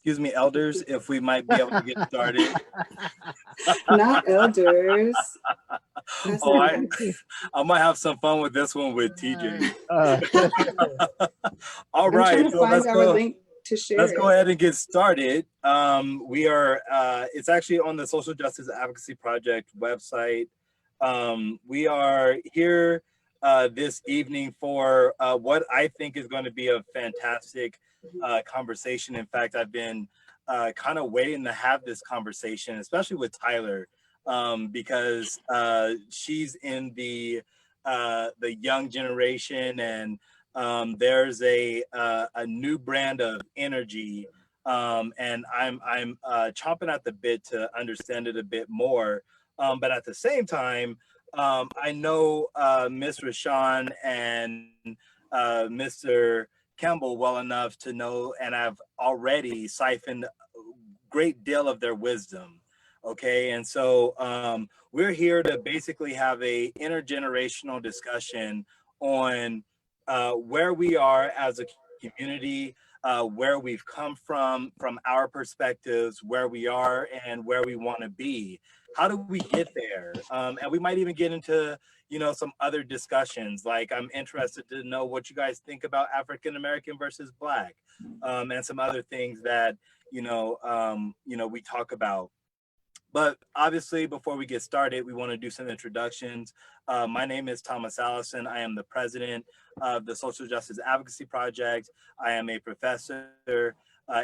excuse me, elders, if we might be able to get started. Not elders. That's Oh, not I nice. I might have some fun with this one with TJ. Uh, All I'm trying right, to so find our link to share let's go it. ahead and get started. We are it's actually on the Social Justice Advocacy Project website. We are here this evening for what I think is going to be a fantastic conversation. In fact, I've been kind of waiting to have this conversation, especially with Tyler, because she's in the young generation, and there's a new brand of energy, and I'm chomping at the bit to understand it a bit more. But at the same time, I know Miss Rashawn and Mr. Campbell well enough to know, and I've already siphoned a great deal of their wisdom. Okay, and so we're here to basically have a intergenerational discussion on where we are as a community, where we've come from our perspectives, where we are, and where we want to be. How do we get there? And we might even get into, some other discussions. Like, I'm interested to know what you guys think about African American versus Black, and some other things that we talk about. But obviously, before we get started, we want to do some introductions. My name is Thomas Allison. I am the president of the Social Justice Advocacy Project. I am a professor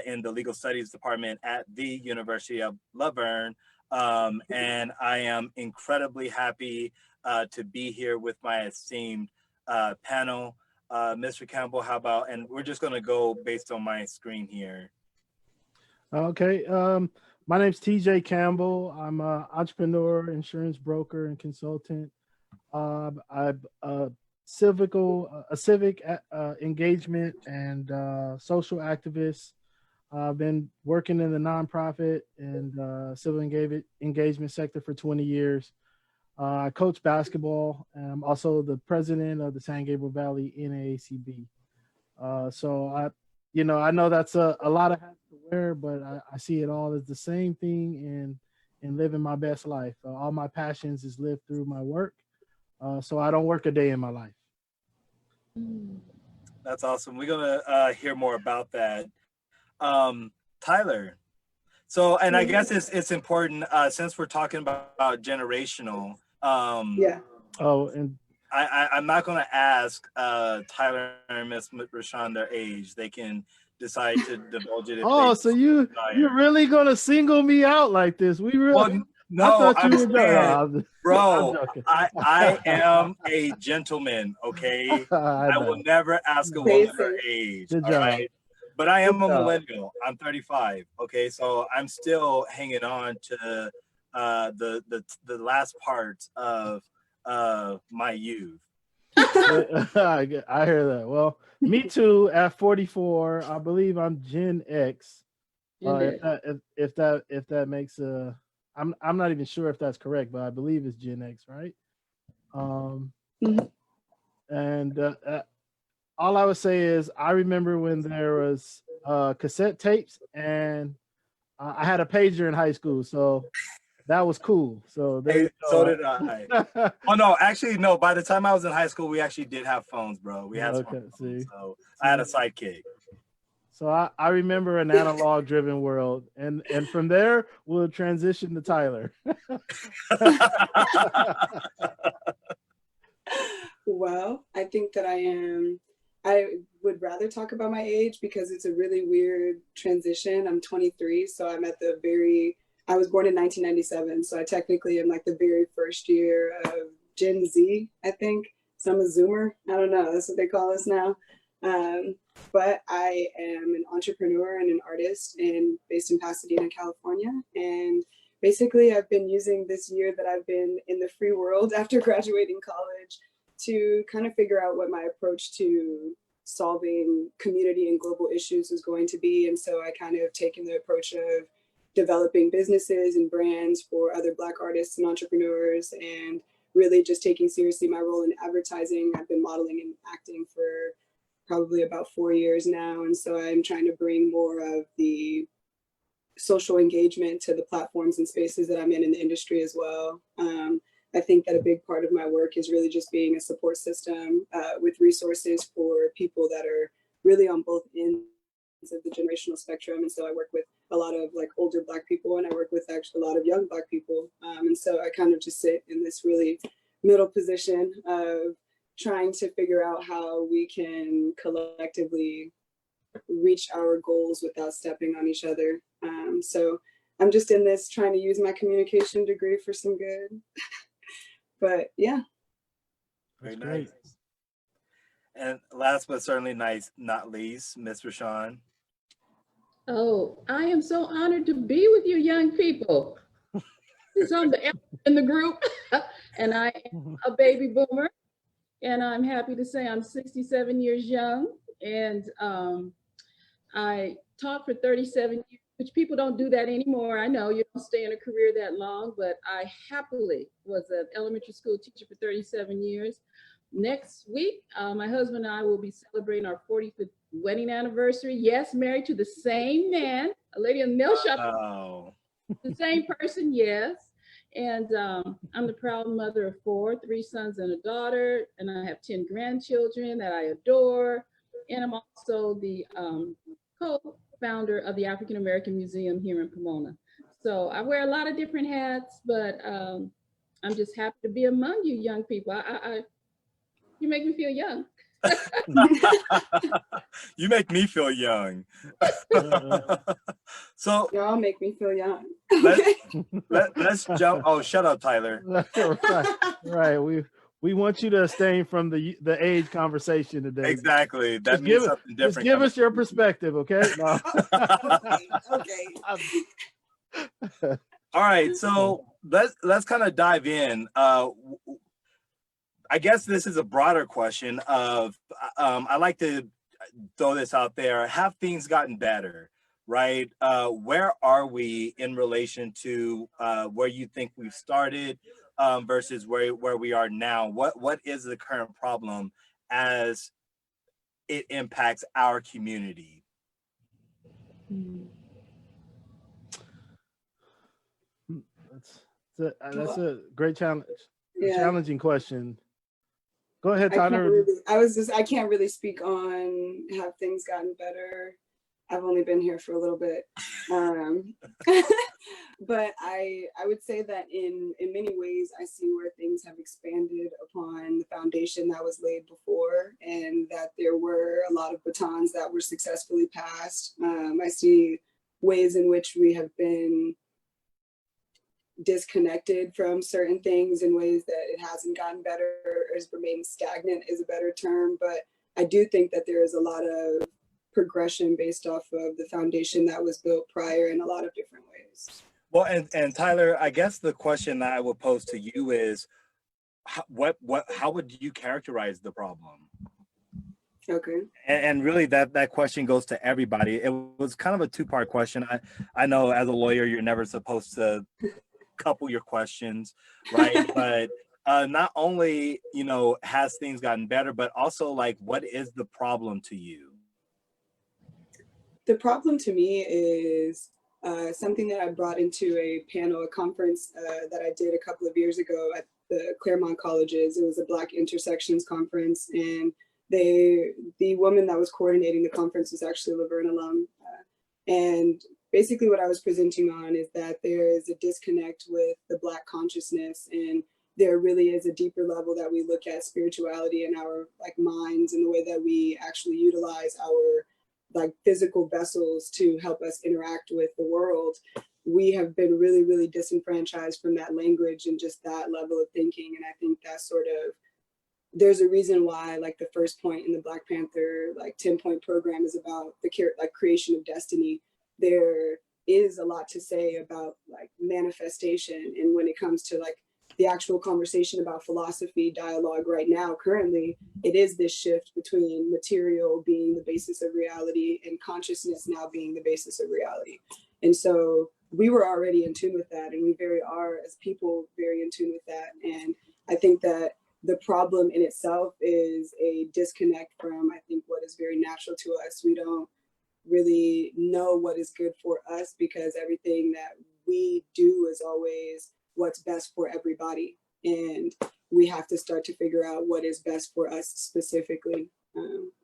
in the Legal Studies Department at the University of La Verne. And I am incredibly happy to be here with my esteemed panel. Mr. Campbell, how about, and we're just going to go based on my screen here. okay. My name's TJ Campbell. I'm an entrepreneur, insurance broker, and consultant. I'm a civic engagement and social activist. I've been working in the nonprofit and civil engagement sector for 20 years. I coach basketball, and I'm also the president of the San Gabriel Valley NAACB. I know that's a lot of hats to wear, but I see it all as the same thing in living my best life. All my passions is lived through my work. So I don't work a day in my life. That's awesome. We're gonna hear more about that. Tyler. So, and I guess it's important since we're talking about generational. Yeah. Oh, and I'm not going to ask Tyler and Miss Rashawn their age. They can decide to divulge it if they so you're really gonna single me out like this? We really? Well, no, I'm saying, bro, I'm joking. I am a gentleman. Okay, I will never ask a woman her age. Good all job. right, but I am a millennial. I'm 35. Okay, so I'm still hanging on to the last parts of my youth. I hear that. Well, me too. At 44, I believe I'm Gen X. If that makes I'm not even sure if that's correct, but I believe it's Gen X, right? And all I would say is I remember when there was cassette tapes, and I had a pager in high school, so that was cool. So so did I. Oh no, actually no. By the time I was in high school, we actually did have phones, bro. We had phones, so I had a sidekick. So I remember an analog-driven world, and from there we'll transition to Tyler. Well, I think that I would rather talk about my age because it's a really weird transition. I'm 23, so I'm at I was born in 1997, so I technically am like the very first year of Gen Z, I think. So I'm a Zoomer. I don't know. That's what they call us now. But I am an entrepreneur and an artist based in Pasadena, California. And basically, I've been using this year that I've been in the free world after graduating college to kind of figure out what my approach to solving community and global issues is going to be. And so I kind of taken the approach of developing businesses and brands for other Black artists and entrepreneurs, and really just taking seriously my role in advertising. I've been modeling and acting for probably about 4 years now. And so I'm trying to bring more of the social engagement to the platforms and spaces that I'm in the industry as well. I think that a big part of my work is really just being a support system with resources for people that are really on both ends of the generational spectrum. And so I work with a lot of like older Black people, and I work with actually a lot of young Black people. And so I kind of just sit in this really middle position of trying to figure out how we can collectively reach our goals without stepping on each other. So I'm just in this trying to use my communication degree for some good. But yeah. Very That's great. nice. And last but certainly not least, Miss Rashawn. Oh, I am so honored to be with you young people. I'm the elder in the group, and I am a baby boomer, and I'm happy to say I'm 67 years young, and I taught for 37 years, which people don't do that anymore. I know you don't stay in a career that long, but I happily was an elementary school teacher for 37 years. Next week, my husband and I will be celebrating our 45th wedding anniversary. Yes, married to the same man, a lady in the nail shop. Oh, The same person, yes. And I'm the proud mother of 4, 3 sons and a daughter, and I have 10 grandchildren that I adore. And I'm also the co-founder of the African American Museum here in Pomona. So I wear a lot of different hats, but I'm just happy to be among you young people. You make me feel young. you make me feel young. So Y'all make me feel young. let's jump. Oh, shut up, Tyler. Right. We want you to abstain from the age conversation today. Exactly. That means something different. Just give us your perspective, okay? No. Okay. All right. So let's kind of dive in. I guess this is a broader question of I like to throw this out there. Have things gotten better? Right? Where are we in relation to where you think we've started versus where we are now? What is the current problem as it impacts our community? That's a great challenge. Yeah. Challenging question. Go ahead, Tyler. I can't really speak on have things gotten better. I've only been here for a little bit. But I would say that in many ways, I see where things have expanded upon the foundation that was laid before, and that there were a lot of batons that were successfully passed. I see ways in which we have been disconnected from certain things in ways that it hasn't gotten better or has remained stagnant is a better term. But I do think that there is a lot of progression based off of the foundation that was built prior in a lot of different ways. Well, and Tyler, I guess the question that I would pose to you is, how would you characterize the problem? Okay. And really that question goes to everybody. It was kind of a two-part question. I know as a lawyer, you're never supposed to couple your questions, right? But not only, has things gotten better, but also like, what is the problem to you? The problem to me is something that I brought into a panel, a conference that I did a couple of years ago at the Claremont colleges. It was a Black Intersections conference, and the woman that was coordinating the conference was actually a Laverne alum. And basically what I was presenting on is that there is a disconnect with the Black consciousness, and there really is a deeper level that we look at spirituality and our like minds and the way that we actually utilize our like physical vessels to help us interact with the world. We have been really, really disenfranchised from that language and just that level of thinking. And I think that sort of, there's a reason why like the first point in the Black Panther like 10-point program is about the creation of destiny. There is a lot to say about like manifestation, and when it comes to like the actual conversation about philosophy dialogue right now, currently, it is this shift between material being the basis of reality and consciousness now being the basis of reality. And so we were already in tune with that, and we are as people very in tune with that. And I think that the problem in itself is a disconnect from, I think, what is very natural to us. We don't really know what is good for us, because everything that we do is always what's best for everybody. And we have to start to figure out what is best for us specifically,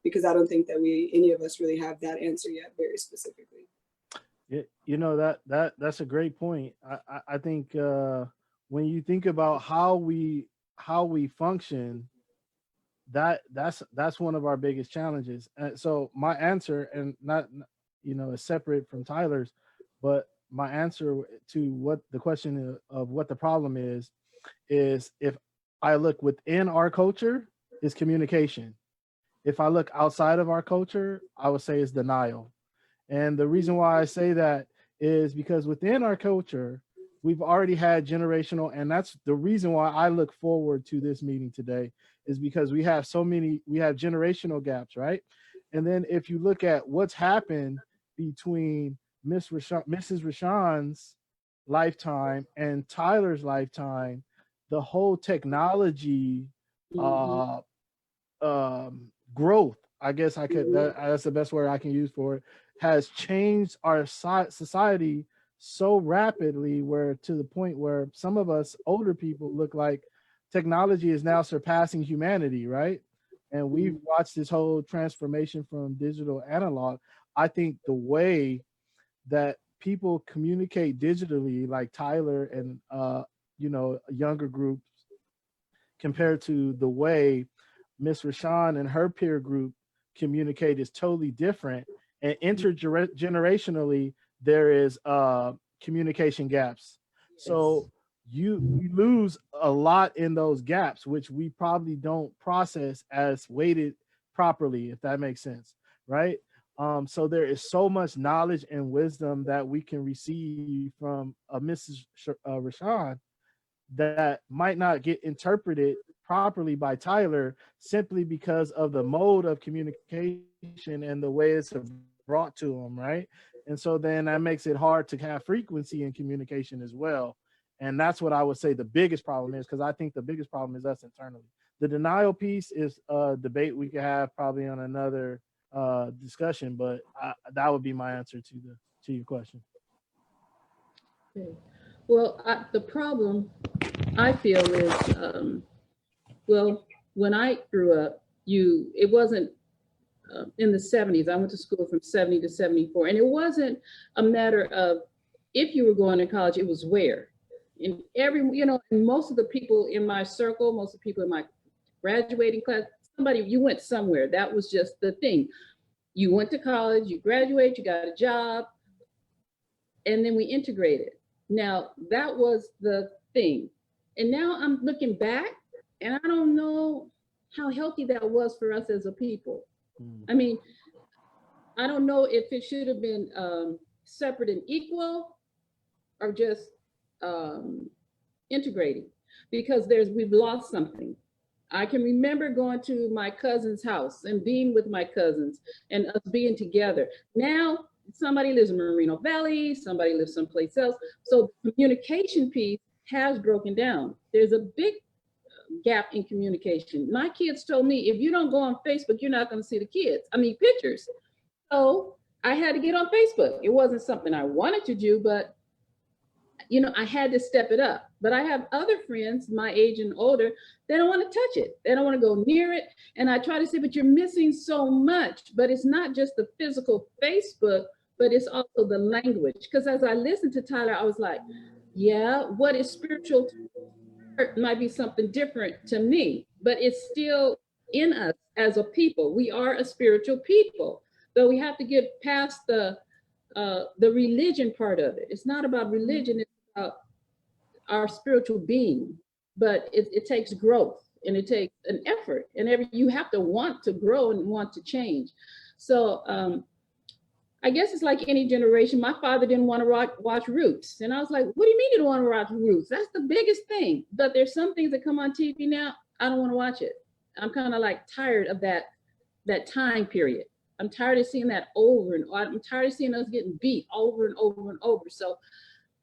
because I don't think that any of us really have that answer yet, very specifically. You know, that's a great point. I think when you think about how we function, that's one of our biggest challenges. And so my answer, and not, you know, is separate from Tyler's, but my answer to what the question of what the problem is if I look within our culture, is communication. If I look outside of our culture, I would say it's denial. And the reason why I say that is because within our culture, we've already had generational, and that's the reason why I look forward to this meeting today, is because we have generational gaps, right? And then if you look at what's happened between Mrs. Rashawn's lifetime and Tyler's lifetime, the whole technology growth, I guess that's the best word I can use for it, has changed our society so rapidly, where to the point where some of us older people look like technology is now surpassing humanity, right? And we've watched this whole transformation from digital analog. I think the way that people communicate digitally, like Tyler and you know, younger groups, compared to the way Miss Rashawn and her peer group communicate, is totally different. And intergenerationally, there is communication gaps. So we lose a lot in those gaps, which we probably don't process as weighted properly, if that makes sense, right? So there is so much knowledge and wisdom that we can receive from Mrs. Rashawn that might not get interpreted properly by Tyler, simply because of the mode of communication and the way it's brought to him, right? And so then that makes it hard to have frequency in communication as well. And that's what I would say the biggest problem is, because I think the biggest problem is us internally. The denial piece is a debate we could have probably on another discussion, but that would be my answer to your question. Okay. Well, the problem I feel is, well, when I grew up, it wasn't in the 70s. I went to school from 70 to 74, and it wasn't a matter of if you were going to college, it was where. In and most of the people in my circle, most of the people in my graduating class, you went somewhere. That was just the thing. You went to college, you graduate, you got a job, and then we integrated. Now, that was the thing. And now I'm looking back, and I don't know how healthy that was for us as a people. I mean, I don't know if it should have been separate and equal, or just integrating, because we've lost something. I can remember going to my cousin's house and being with my cousins and us being together. Now, somebody lives in Moreno Valley, somebody lives someplace else. So the communication piece has broken down. There's a big gap in communication. My kids told me, if you don't go on Facebook, you're not going to see the pictures. So I had to get on Facebook. It wasn't something I wanted to do, but I had to step it up. But I have other friends my age and older, they don't want to touch it. They don't want to go near it. And I try to say, but you're missing so much. But it's not just the physical Facebook, but it's also the language. Because as I listened to Tyler, I was like, yeah, what is spiritual might be something different to me, but it's still in us as a people. We are a spiritual people, but we have to get past the religion part of it. It's not about religion, it's about our spiritual being, but it takes growth, and it takes an effort, and you have to want to grow and want to change. So I guess it's like any generation. My father didn't want to watch Roots. And I was like, what do you mean you don't want to watch Roots? That's the biggest thing. But there's some things that come on TV now, I don't want to watch it. I'm kind of like tired of that time period. I'm tired of seeing that over, and I'm tired of seeing us getting beat over and over and over. So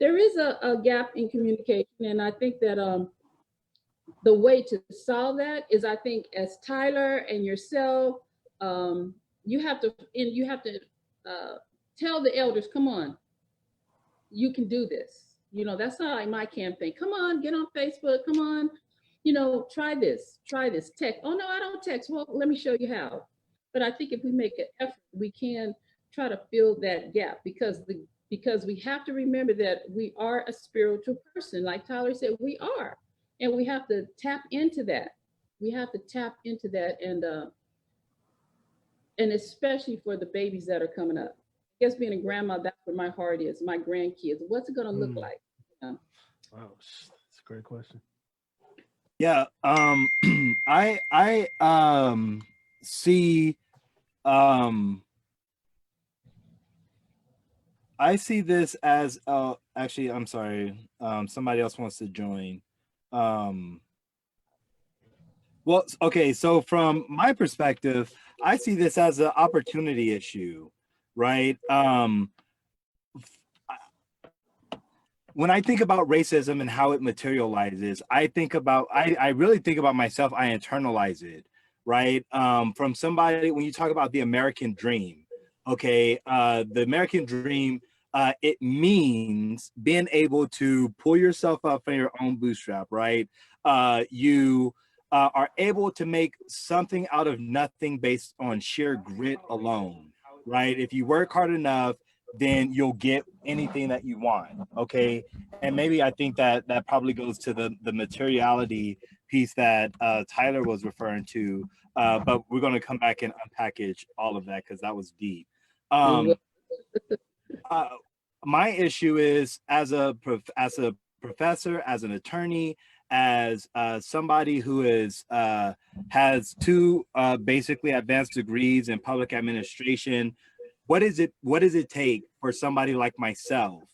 there is a gap in communication. And I think that the way to solve that is, I think, as Tyler and yourself, you have to tell the elders, come on, you can do this. That's not like my campaign. Come on, get on Facebook. Come on, try this, text. Oh no, I don't text. Well, let me show you how. But I think if we make an effort, we can try to fill that gap, because we have to remember that we are a spiritual person. Like Tyler said, we are. And we have to tap into that. We have to tap into that, and especially for the babies that are coming up. I guess being a grandma, that's where my heart is. My grandkids, what's it going to look like? Wow, that's a great question. Yeah, I see I see this as actually I'm sorry, somebody else wants to join. Well, okay, so from my perspective, I see this as an opportunity issue, right? When I think about racism and how it materializes, I really think about myself, I internalize it, right? From somebody, when you talk about the American dream, okay, the American dream, it means being able to pull yourself up from your own bootstrap, right? You are able to make something out of nothing based on sheer grit alone, right? If you work hard enough, then you'll get anything that you want. Okay. And maybe I think that that probably goes to the materiality piece that Tyler was referring to. But we're going to come back and unpackage all of that because that was deep. Uh, my issue is as a professor, as an attorney, as somebody who is has two basically advanced degrees in public administration. What does it take for somebody like myself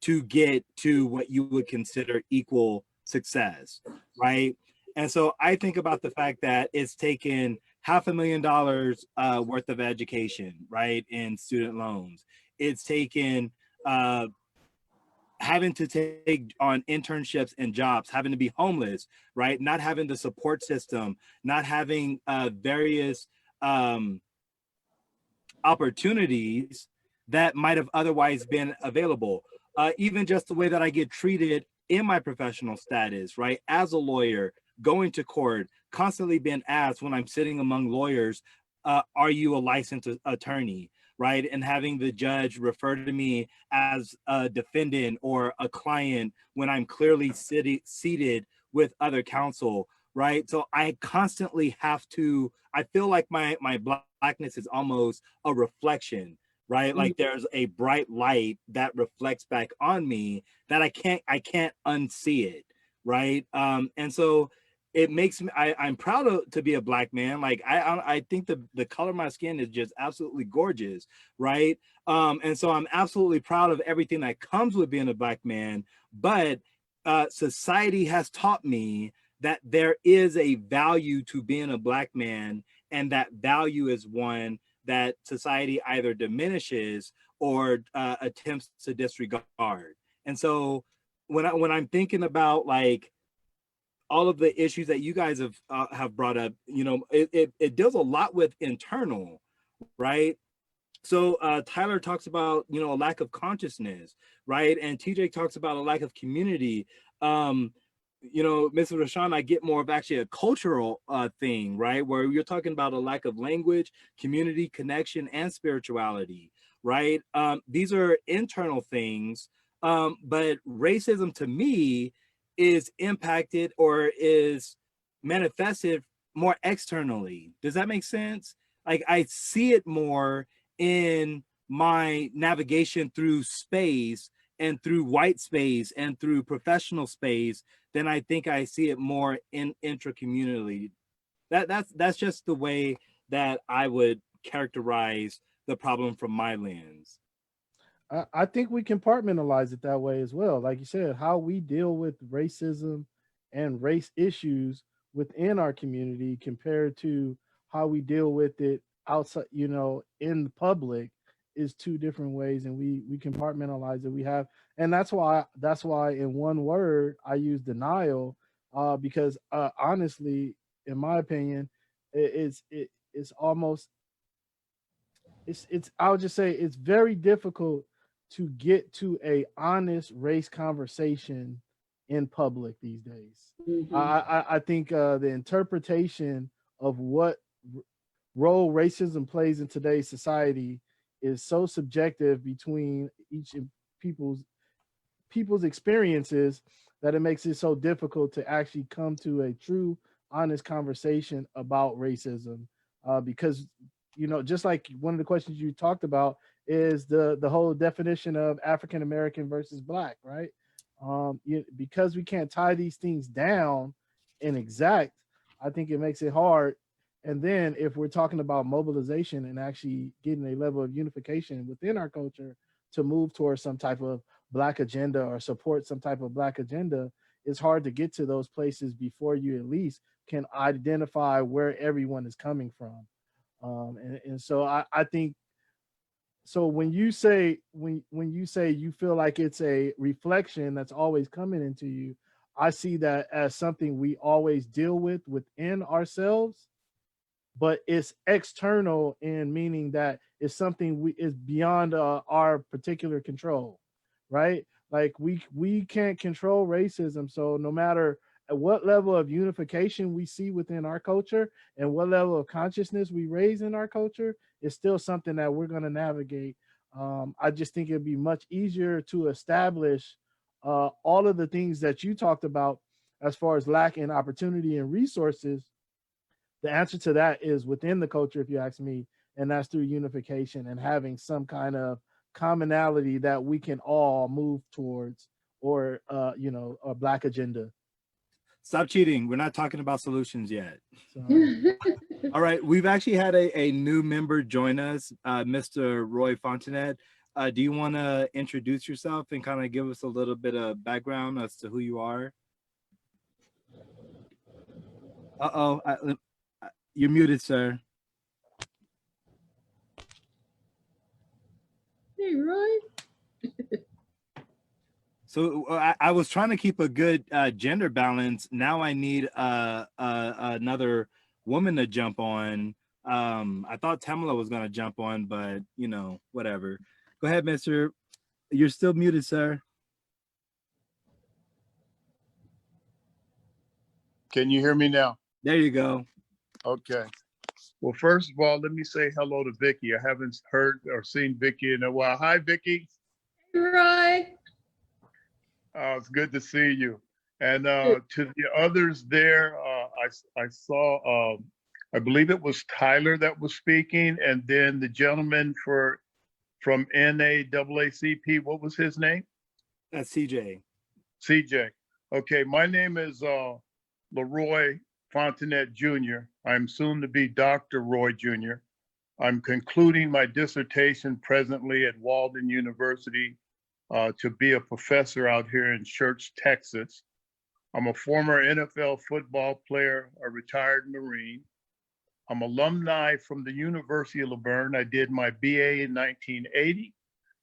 to get to what you would consider equal success, right? And so I think about the fact that it's taken $500,000 worth of education, right, in student loans. It's taken having to take on internships and jobs, having to be homeless, right? Not having the support system, not having various opportunities that might have otherwise been available. Even just the way that I get treated in my professional status, right? As a lawyer, going to court, constantly being asked when I'm sitting among lawyers, are you a licensed attorney? Right? And having the judge refer to me as a defendant or a client when I'm clearly seated with other counsel, right? So I constantly have to, I feel like my blackness is almost a reflection, right? Like there's a bright light that reflects back on me that I can't unsee it, right? And so it makes me, I'm proud to be a Black man. Like I think the color of my skin is just absolutely gorgeous, right? And so I'm absolutely proud of everything that comes with being a Black man. But society has taught me that there is a value to being a Black man, and that value is one that society either diminishes or attempts to disregard. And so when I'm thinking about like all of the issues that you guys have brought up, you know, it deals a lot with internal, right? So Tyler talks about, you know, a lack of consciousness, right? And TJ talks about a lack of community. You know, Mr. Rashawn, I get more of actually a cultural thing, right? Where you're talking about a lack of language, community, connection, and spirituality, right? These are internal things, but racism to me is impacted or is manifested more externally. Does that make sense? Like I see it more in my navigation through space and through white space and through professional space than I think I see it more in intracommunally. That's just the way that I would characterize the problem from my lens. I think we compartmentalize it that way as well. Like you said, how we deal with racism and race issues within our community compared to how we deal with it outside, you know, in the public is two different ways, and we compartmentalize it. We have, and that's why in one word I use denial, because honestly, in my opinion, it's almost I would just say it's very difficult to get to a honest race conversation in public these days. Mhm. I think the interpretation of what role racism plays in today's society is so subjective between each people's people's experiences that it makes it so difficult to actually come to a true honest conversation about racism, because just like one of the questions you talked about is the whole definition of African American versus black, right? Because we can't tie these things down and exact, I think it makes it hard. And then if we're talking about mobilization and actually getting a level of unification within our culture to move towards some type of black agenda or support some type of black agenda, it's hard to get to those places before you at least can identify where everyone is coming from. And so I think, so when you say when you say you feel like it's a reflection that's always coming into you, I see that as something we always deal with within ourselves, but it's external in meaning that it's something we is beyond our particular control, right? Like we can't control racism, so no matter at what level of unification we see within our culture and what level of consciousness we raise in our culture, it's still something that we're going to navigate. I just think it'd be much easier to establish all of the things that you talked about as far as lack in opportunity and resources. The answer to that is within the culture, if you ask me, and that's through unification and having some kind of commonality that we can all move towards, or a black agenda. Stop cheating. We're not talking about solutions yet. So All right. We've actually had a new member join us, Mr. Roy Fontanet. Do you want to introduce yourself and kind of give us a little bit of background as to who you are? Uh-oh. You're muted, sir. Hey, Roy. So I was trying to keep a good gender balance. Now I need another woman to jump on. I thought Tamala was going to jump on, but whatever. Go ahead, mister. You're still muted, sir. Can you hear me now? There you go. Okay. Well, first of all, let me say hello to Vicky. I haven't heard or seen Vicky in a while. Hi, Vicky. Hey, Roy. It's good to see you. And to the others there, I saw, I believe it was Tyler that was speaking, and then the gentleman from NAACP, what was his name? That's CJ. CJ. Okay, my name is Leroy Fontanet Jr. I'm soon to be Dr. Roy Jr. I'm concluding my dissertation presently at Walden University to be a professor out here in Church, Texas. I'm a former NFL football player, a retired Marine. I'm alumni from the University of Laverne. I did my BA in 1980,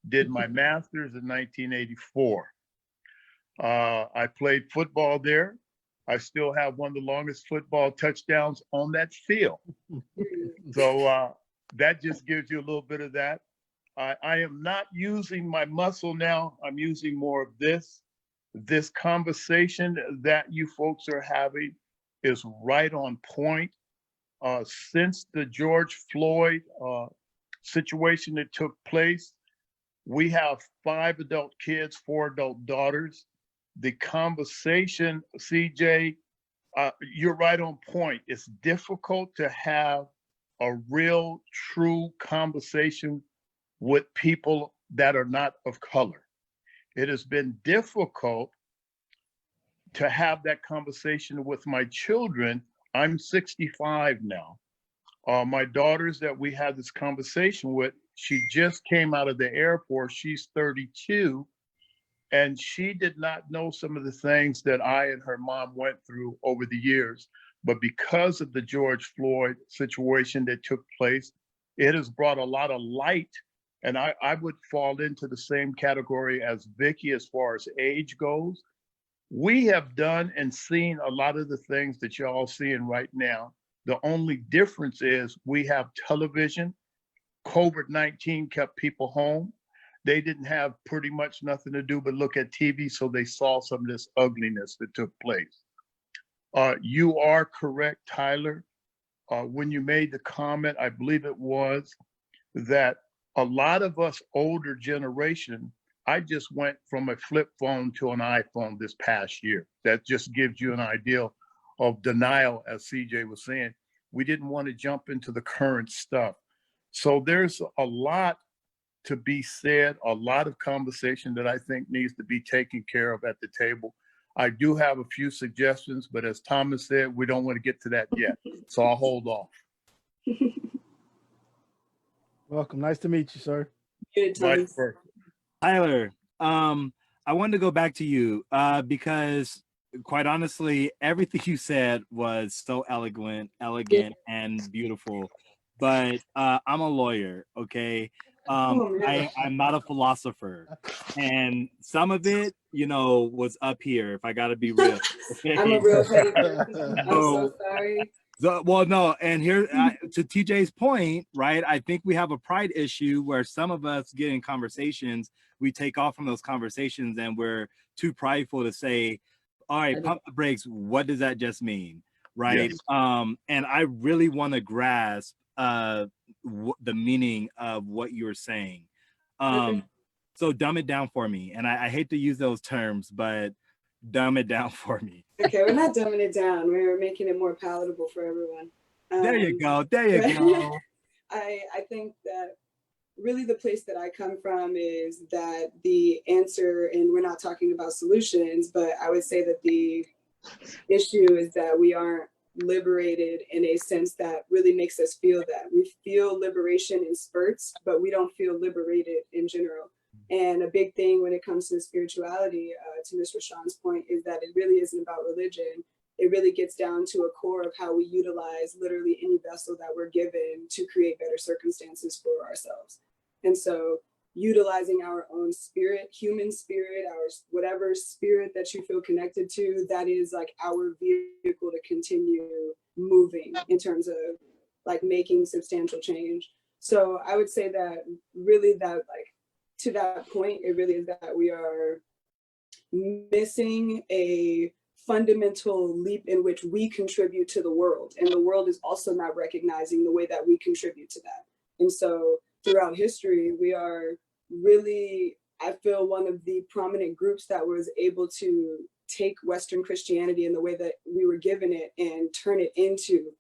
did my master's in 1984. I played football there. I still have one of the longest football touchdowns on that field. So that just gives you a little bit of that. I am not using my muscle now. I'm using more of this. This conversation that you folks are having is right on point. Since the George Floyd situation that took place, we have 5 adult kids, 4 adult daughters. The conversation, CJ, you're right on point. It's difficult to have a real, true conversation with people that are not of color. It has been difficult to have that conversation with my children. I'm 65 now. My daughters that we had this conversation with, she just came out of the airport. She's 32. And she did not know some of the things that I and her mom went through over the years. But because of the George Floyd situation that took place, it has brought a lot of light. And I would fall into the same category as Vicky as far as age goes. We have done and seen a lot of the things that y'all seeing right now. The only difference is we have television, COVID-19 kept people home. They didn't have pretty much nothing to do but look at TV, so they saw some of this ugliness that took place. You are correct, Tyler. When you made the comment, I believe it was, that a lot of us older generation, I just went from a flip phone to an iPhone this past year. That just gives you an idea of denial, as CJ was saying. We didn't want to jump into the current stuff. So there's a lot to be said, a lot of conversation that I think needs to be taken care of at the table. I do have a few suggestions, but as Thomas said, we don't want to get to that yet. So I'll hold off. Welcome. Nice to meet you, sir. Good Vice times. versa. Tyler, I wanted to go back to you because quite honestly, everything you said was so elegant, and beautiful. But I'm a lawyer, okay? Oh, man. I'm not a philosopher, and some of it, was up here. If I got to be real, okay? I'm a real petty person. I'm so sorry. Well, no, and here to TJ's point, right? I think we have a pride issue where some of us get in conversations, we take off from those conversations, and we're too prideful to say, "All right, pump the brakes." What does that just mean, right? Yes. And I really want to grasp the meaning of what you're saying. Okay. So dumb it down for me. And I hate to use those terms, but dumb it down for me. Okay, we're not dumbing it down. We're making it more palatable for everyone. There you go. There you go. I think that really the place that I come from is that the answer, and we're not talking about solutions, but I would say that the issue is that we aren't liberated in a sense that really makes us feel that. We feel liberation in spurts, but we don't feel liberated in general. And a big thing when it comes to spirituality, to Mr. Sean's point, is that it really isn't about religion. It really gets down to a core of how we utilize literally any vessel that we're given to create better circumstances for ourselves. And so utilizing our own spirit, human spirit, our whatever spirit that you feel connected to, that is like our vehicle to continue moving in terms of like making substantial change. So I would say that really that like to that point, it really is that we are missing a fundamental leap in which we contribute to the world. And the world is also not recognizing the way that we contribute to that. And so throughout history, we are really, I feel, one of the prominent groups that was able to take Western Christianity in the way that we were given it and turn it into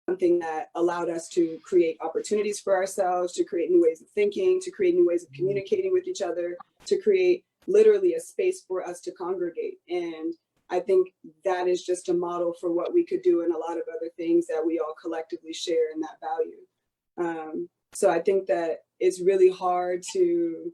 something that allowed us to create opportunities for ourselves, to create new ways of thinking, to create new ways of communicating with each other, to create literally a space for us to congregate. And I think that is just a model for what we could do in a lot of other things that we all collectively share in that value. So I think that it's really hard to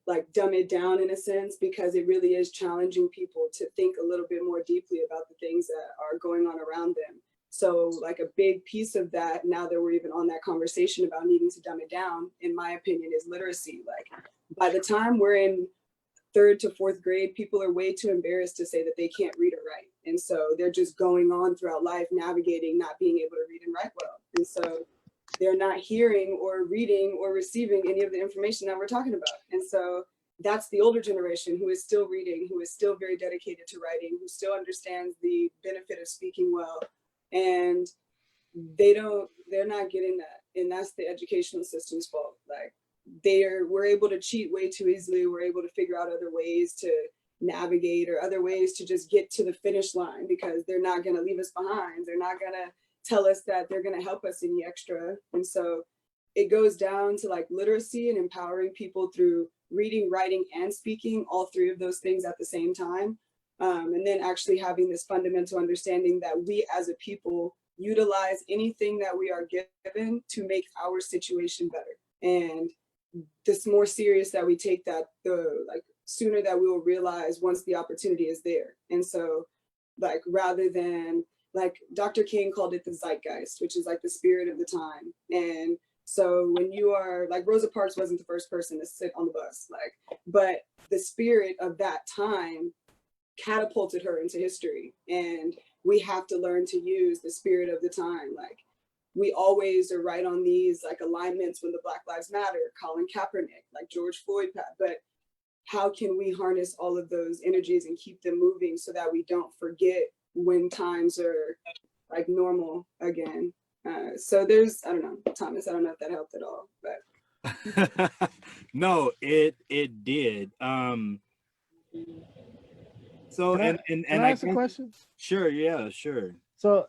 like dumb it down in a sense, because it really is challenging people to think a little bit more deeply about the things that are going on around them. So like a big piece of that, now that we're even on that conversation about needing to dumb it down, in my opinion, is literacy. Like by the time we're in 3rd to 4th grade, people are way too embarrassed to say that they can't read or write. And so they're just going on throughout life, navigating, not being able to read and write well. And so they're not hearing or reading or receiving any of the information that we're talking about. And so that's the older generation who is still reading, who is still very dedicated to writing, who still understands the benefit of speaking well. And they're not getting that. And that's the educational system's fault. Like we're able to cheat way too easily. We're able to figure out other ways to navigate or other ways to just get to the finish line, because they're not going to leave us behind. They're not going to tell us that they're going to help us any extra. And so it goes down to like literacy and empowering people through reading, writing, and speaking, all 3 of those things at the same time. And then actually having this fundamental understanding that we as a people utilize anything that we are given to make our situation better. And the more serious that we take that, the like sooner that we will realize once the opportunity is there. And so like rather than like Dr. King called it the zeitgeist, which is like the spirit of the time. And so when you are like Rosa Parks wasn't the first person to sit on the bus, like, but the spirit of that time catapulted her into history. And we have to learn to use the spirit of the time. Like we always are right on these like alignments when the Black Lives Matter, Colin Kaepernick, like George Floyd, but how can we harness all of those energies and keep them moving so that we don't forget when times are like normal again? So there's, I don't know, Thomas, I don't know if that helped at all, but. No, it did. So Can and I I ask a guess, question? sure, yeah, sure. So,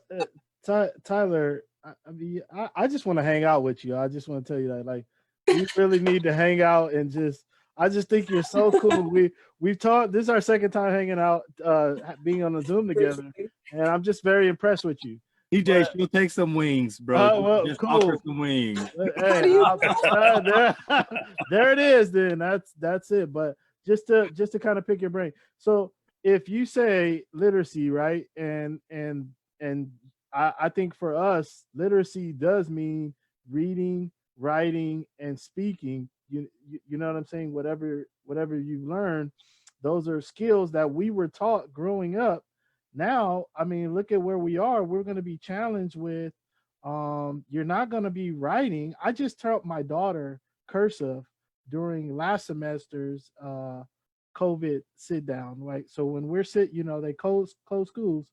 Tyler, I mean, I just want to hang out with you. I just want to tell you that, like, we really need to hang out and just. I just think you're so cool. We've talked. This is our second time hanging out, being on the Zoom together, and I'm just very impressed with you. EJ, she'll take some wings, bro. Well, Just cool. offer some wings. Hey, there it is. Then that's it. But just to kind of pick your brain. So if you say literacy, right, and I think for us, literacy does mean reading, writing, and speaking. You know what I'm saying? Whatever you learn, those are skills that we were taught growing up. Now, I mean, look at where we are. We're going to be challenged with you're not going to be writing. I just taught my daughter cursive during last semester's COVID sit down, right? So when we're they close schools.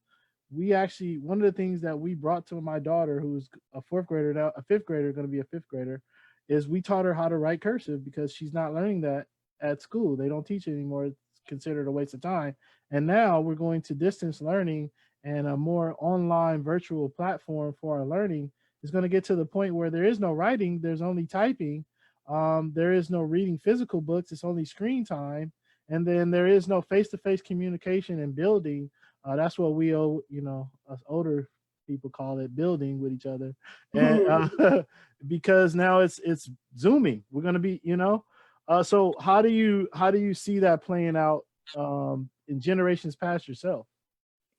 We actually, one of the things that we brought to my daughter, who's a fourth grader now, a fifth grader, going to be a fifth grader, is we taught her how to write cursive because she's not learning that at school. They don't teach it anymore. It's considered a waste of time. And now we're going to distance learning, and a more online virtual platform for our learning is going to get to the point where there is no writing, there's only typing. There is no reading physical books, it's only screen time. And then there is no face-to-face communication and building. That's what we owe, us older people call it, building with each other. And because now it's Zooming. We're going to be, so how do you see that playing out in generations past yourself?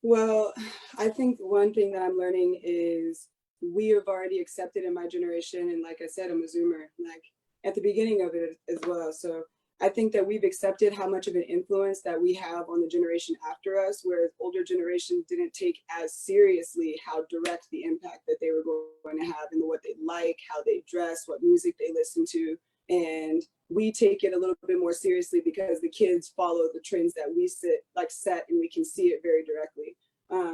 Well, I think one thing that I'm learning is we have already accepted in my generation, and like I said, I'm a Zoomer, like at the beginning of it as well. So I think that we've accepted how much of an influence that we have on the generation after us, whereas older generations didn't take as seriously how direct the impact that they were going to have in what they like, how they dress, what music they listen to. And we take it a little bit more seriously because the kids follow the trends that we set, and we can see it very directly.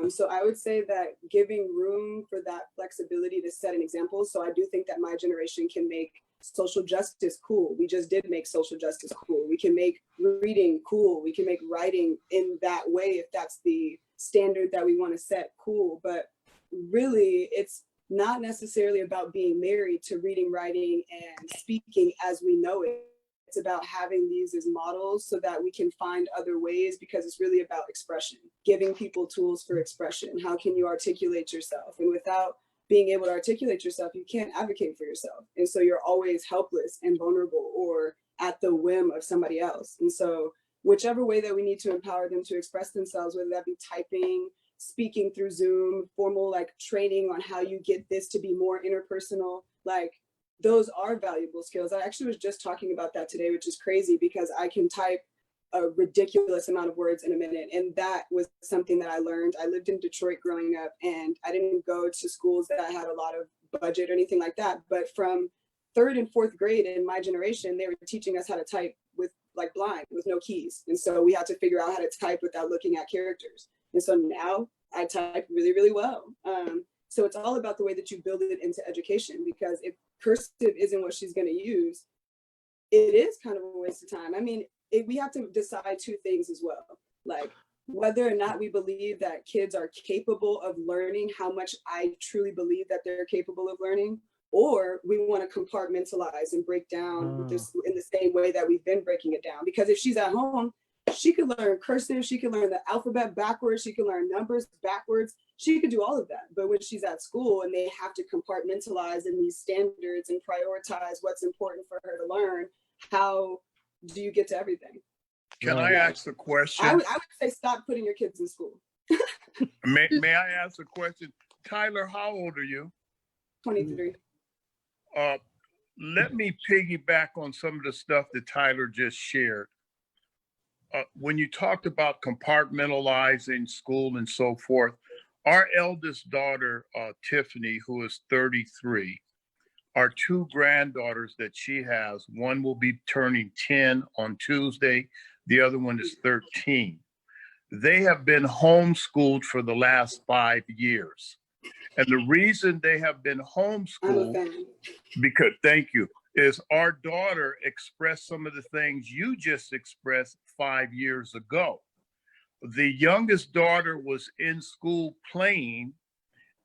So I would say that giving room for that flexibility to set an example. So I do think that my generation can make social justice cool. We just did make social justice cool. We can make reading cool. We can make writing in that way, if that's the standard that we want to set, cool. But really, it's not necessarily about being married to reading, writing, and speaking as we know it. It's about having these as models so that we can find other ways, because it's really about expression, giving people tools for expression. How can you articulate yourself? And without being able to articulate yourself, you can't advocate for yourself. And so you're always helpless and vulnerable or at the whim of somebody else. And so whichever way that we need to empower them to express themselves, whether that be typing, speaking through Zoom, formal like training on how you get this to be more interpersonal, like those are valuable skills. I actually was just talking about that today, which is crazy because I can type a ridiculous amount of words in a minute. And that was something that I learned. I lived in Detroit growing up, and I didn't go to schools that had a lot of budget or anything like that. But from third and fourth grade in my generation, they were teaching us how to type with like blind, with no keys. And so we had to figure out how to type without looking at characters. And so now I type really, really well. So it's all about the way that you build it into education, because if cursive isn't what she's going to use, it is kind of a waste of time. I mean, we have to decide two things as well, like whether or not we believe that kids are capable of learning, how much I truly believe that they're capable of learning, or we want to compartmentalize and break down this in the same way that we've been breaking it down. Because if she's at home, she could learn cursive, she could learn the alphabet backwards, she could learn numbers backwards, she could do all of that. But when she's at school and they have to compartmentalize in these standards and prioritize what's important for her to learn, how do you get to everything? Can I ask a question? I would say stop putting your kids in school. May I ask a question? Tyler, how old are you? 23. Let me piggyback on some of the stuff that Tyler just shared. When you talked about compartmentalizing school and so forth, our eldest daughter, Tiffany, who is 33, our two granddaughters that she has, one will be turning 10 on Tuesday, the other one is 13. They have been homeschooled for the last 5 years. And the reason they have been homeschooled, because, thank you, is our daughter expressed some of the things you just expressed 5 years ago. The youngest daughter was in school playing,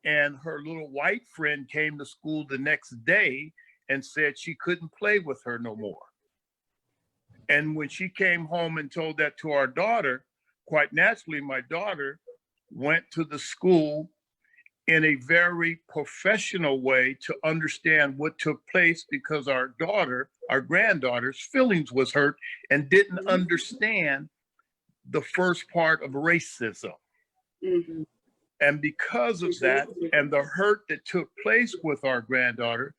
and her little white friend came to school the next day and said she couldn't play with her no more. And when she came home and told that to our daughter, quite naturally, my daughter went to the school in a very professional way to understand what took place, because our daughter, our granddaughter's feelings was hurt and didn't understand the first part of racism. Mm-hmm. And because of that and the hurt that took place with our granddaughter,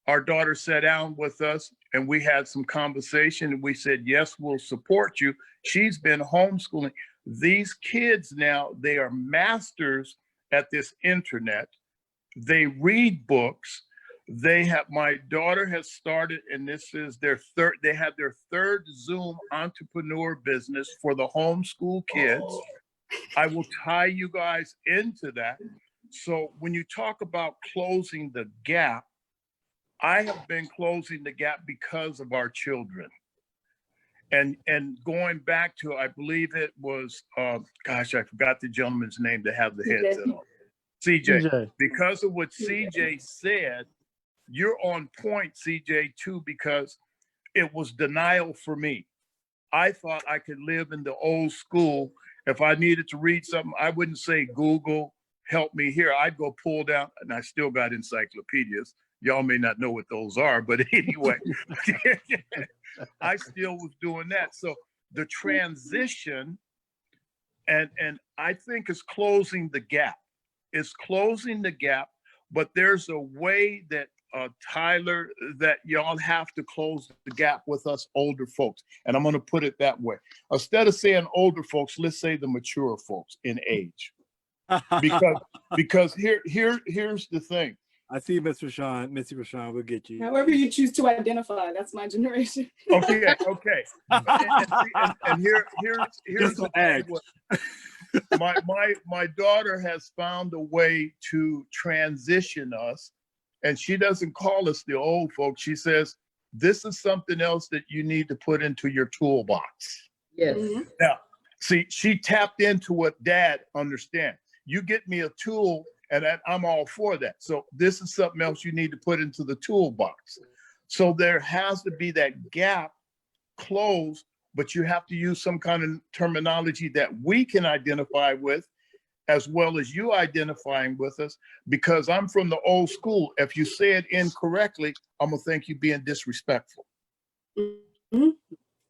our daughter sat down with us and we had some conversation, and we said, yes, we'll support you. She's been homeschooling. These kids now, they are masters at this internet. They read books. They have, my daughter has started, and this is their third, they had their third Zoom entrepreneur business for the homeschool kids. I will tie you guys into that. So when you talk about closing the gap, I have been closing the gap because of our children. And going back to, I believe it was, gosh, I forgot the gentleman's name to have the headset on. CJ. Because of what CJ said, you're on point, CJ, too, because it was denial for me. I thought I could live in the old school. If I needed to read something, I wouldn't say, Google, help me here. I'd go pull down, and I still got encyclopedias. Y'all may not know what those are, but anyway, I still was doing that. So the transition, and I think is closing the gap. It's closing the gap, but there's a way that Tyler, that y'all have to close the gap with us older folks. And I'm going to put it that way. Instead of saying older folks, let's say the mature folks in age. Because here's the thing. I see Mr. Rashawn. Mr. Rashawn, we'll get you. However you choose to identify, that's my generation. Okay. And here's the thing. My daughter has found a way to transition us, and she doesn't call us the old folks. She says, this is something else that you need to put into your toolbox. Yes. Mm-hmm. Now, see, she tapped into what Dad understands. You get me a tool, and I'm all for that. So this is something else you need to put into the toolbox. So there has to be that gap closed, but you have to use some kind of terminology that we can identify with, as well as you identifying with us, because I'm from the old school. If you say it incorrectly, I'm gonna think you're being disrespectful. Mm-hmm.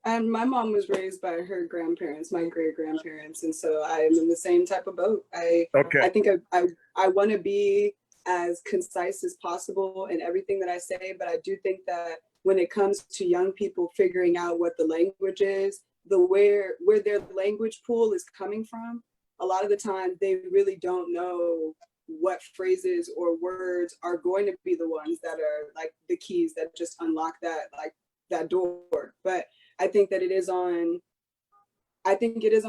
And my mom was raised by her grandparents, my great grandparents, and so I am in the same type of boat. I think I want to be as concise as possible in everything that I say, but I do think that when it comes to young people figuring out what the language is, where their language pool is coming from, a lot of the time they really don't know what phrases or words are going to be the ones that are like the keys that just unlock that door. But I think that it is on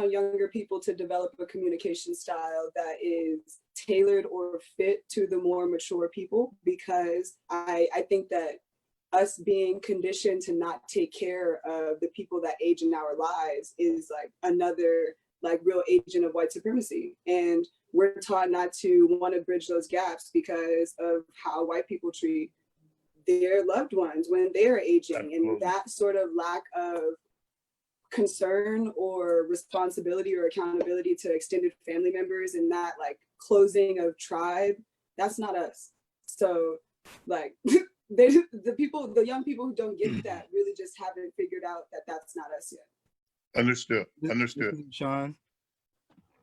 younger people to develop a communication style that is tailored or fit to the more mature people, because I think that us being conditioned to not take care of the people that age in our lives is like another like real agent of white supremacy. And we're taught not to want to bridge those gaps because of how white people treat their loved ones when they're aging. Absolutely. And that sort of lack of concern or responsibility or accountability to extended family members and that like closing of tribe, that's not us. So like the young people who don't get that really just haven't figured out that that's not us yet. Understood. Sean?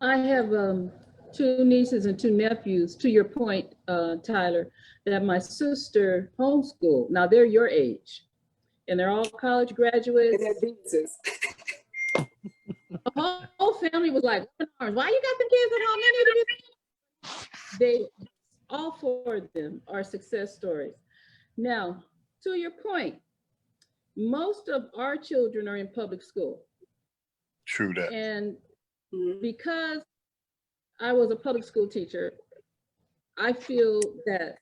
I have 2 nieces and 2 nephews, to your point, Tyler, that my sister homeschooled. Now they're your age and they're all college graduates. And they're businesses. The whole family was like, why you got the kids at home? They need to be they, all four of them are success stories. Now, to your point, most of our children are in public school. True that. And Mhm. because I was a public school teacher, I feel that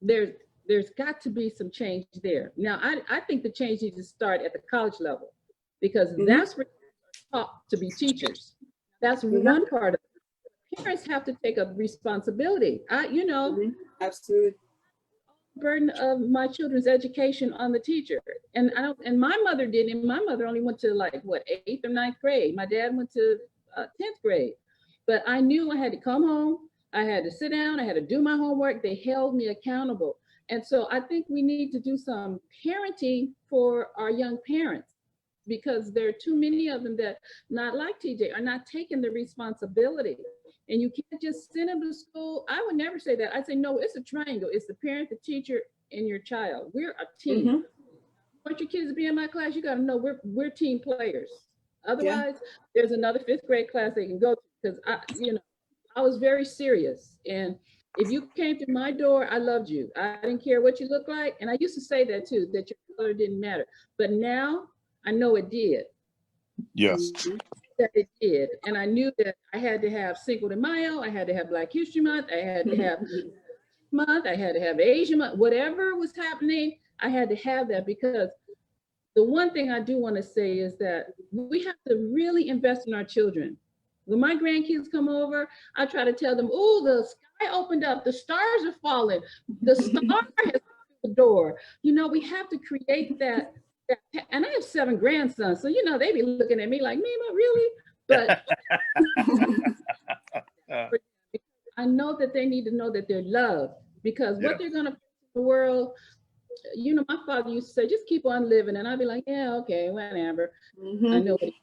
there's got to be some change there. Now, I think the change needs to start at the college level, because that's where you're taught to be teachers. That's one part of it. Parents have to take a responsibility. Absolutely. Burden of my children's education on the teacher. And I don't, and my mother didn't. My mother only went to like what, 8th or 9th grade. My dad went to 10th grade. But I knew I had to come home. I had to sit down. I had to do my homework. They held me accountable. And so I think we need to do some parenting for our young parents, because there are too many of them that, not like TJ, are not taking the responsibility. And you can't just send them to school. I would never say that. I'd say, no, it's a triangle. It's the parent, the teacher, and your child. We're a team. You want your kids to be in my class, you got to know we're team players. Otherwise, there's another 5th grade class they can go to, because I was very serious. And if you came through my door, I loved you. I didn't care what you look like. And I used to say that too, that your color didn't matter. But now I know it did. Yes. That it did. And I knew that I had to have Cinco de Mayo, I had to have Black History Month, I had to have month, I had to have Asian month, whatever was happening, I had to have that. Because the one thing I do want to say is that we have to really invest in our children. When my grandkids come over, I try to tell them, oh, the sky opened up, the stars are falling, the star has opened the door. We have to create that. And I have 7 grandsons, so they be looking at me like, Mama, really? But I know that they need to know that they're loved, because what they're gonna face in the world, my father used to say, just keep on living, and I'd be like, yeah, okay, whatever. I know it,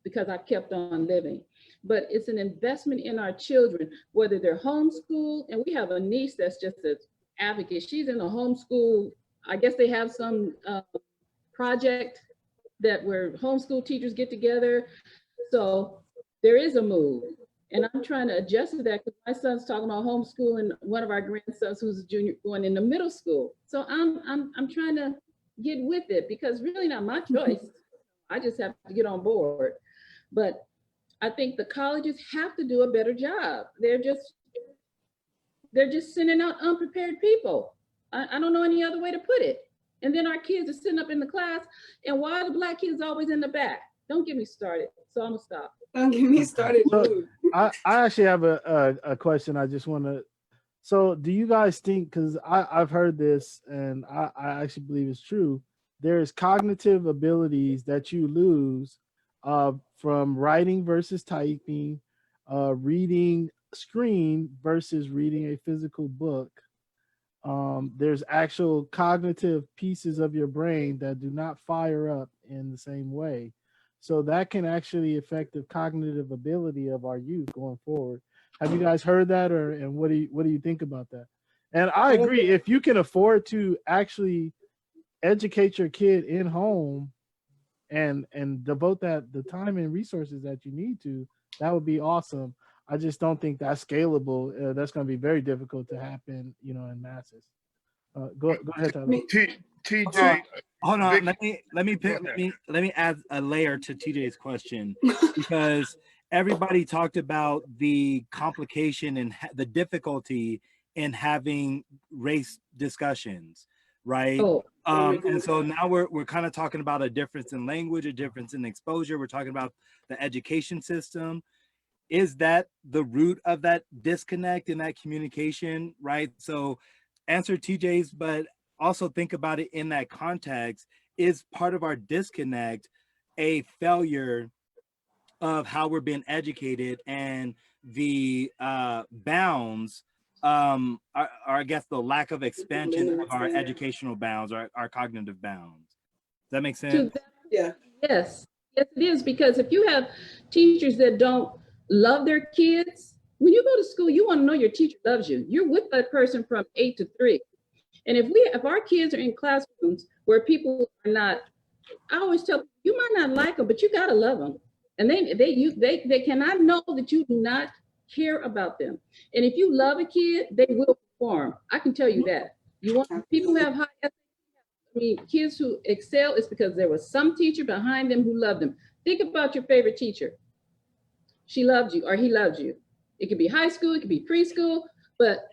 because I kept on living. But it's an investment in our children, whether they're homeschooled, and we have a niece that's just an advocate. She's in a homeschool. I guess they have some project that where homeschool teachers get together. So there is a move, and I'm trying to adjust to that, because my son's talking about homeschooling one of our grandsons who's a junior going into middle school. So I'm trying to get with it, because really not my choice. I just have to get on board. But I think the colleges have to do a better job. They're just sending out unprepared people. I don't know any other way to put it. And then our kids are sitting up in the class, and why are the Black kids always in the back? Don't get me started. So I'm gonna stop. Don't get me started. So, I actually have a question. I just want to. So, do you guys think? Because I've heard this, and I actually believe it's true. There's cognitive abilities that you lose from writing versus typing, reading screen versus reading a physical book. There's actual cognitive pieces of your brain that do not fire up in the same way. So that can actually affect the cognitive ability of our youth going forward. Have you guys heard that, and what do you think about that? And I agree, if you can afford to actually educate your kid in home and devote the time and resources that you need to, that would be awesome. I just don't think that's scalable. That's going to be very difficult to happen, in masses. Go ahead, Tyler. TJ, Hold on. Vic, let me add a layer to TJ's question, because everybody talked about the complication and the difficulty in having race discussions, right? And so now we're kind of talking about a difference in language, a difference in exposure. We're talking about the education system. Is that the root of that disconnect in that communication, right? So answer TJ's, but also think about it in that context. Is part of our disconnect a failure of how we're being educated, and the bounds are, I guess, the lack of expansion of our educational bounds, or our cognitive bounds? Does that make sense? Yeah. Yes, it is, because if you have teachers that don't love their kids, when you go to school, you want to know your teacher loves you. You're with that person from 8 to 3. And if our kids are in classrooms where people are not, I always tell people, you might not like them, but you gotta love them. And they cannot know that you do not care about them. And if you love a kid, they will perform. I can tell you that. You want people who have high, I mean, kids who excel is because there was some teacher behind them who loved them. Think about your favorite teacher. She loved you or he loved you. It could be high school, it could be preschool, but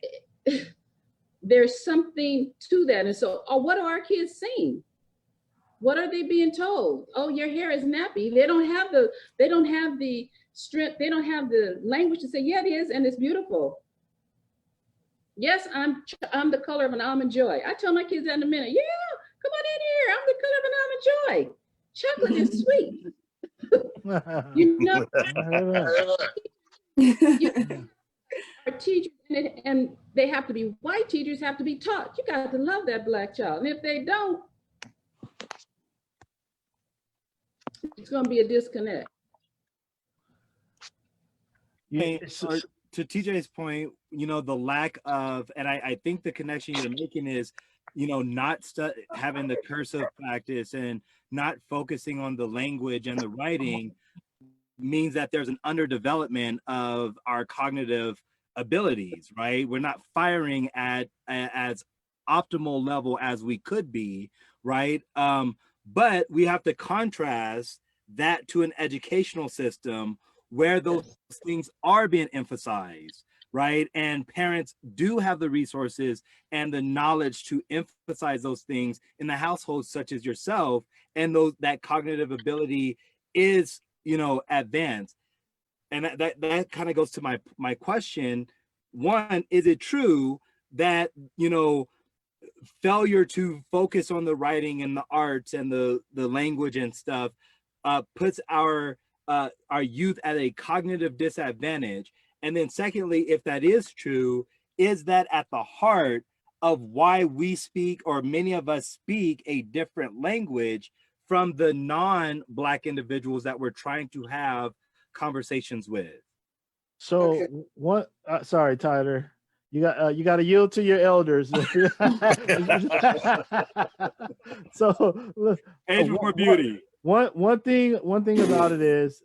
there's something to that. And so, what are our kids saying? What are they being told? Oh, your hair is nappy. They don't have the strength, they don't have the language to say, yeah, it is, and it's beautiful. Yes, I'm the color of an almond joy. I tell my kids that in a minute. Yeah, come on in here. I'm the color of an almond joy. Chocolate is sweet. You know, our teachers, and they have to be white teachers, have to be taught. You got to love that Black child. And if they don't, it's going to be a disconnect. To TJ's point, you know, the lack of, and I think the connection you're making is, you know, not having the cursive practice and not focusing on the language and the writing means that there's an underdevelopment of our cognitive abilities, right? We're not firing at as optimal level as we could be, right? But we have to contrast that to an educational system where those things are being emphasized, right? And parents do have the resources and the knowledge to emphasize those things in the households such as yourself, and that cognitive ability is, you know, advanced. And that kind of goes to my question. One, is it true that, you know, failure to focus on the writing and the arts and the language and stuff puts our youth at a cognitive disadvantage? And then secondly, if that is true, is that at the heart of why we speak, or many of us speak, a different language from the non-Black individuals that we're trying to have conversations with? So what? Sorry, Tyler. You got to yield to your elders. So look, age before beauty. One thing about it is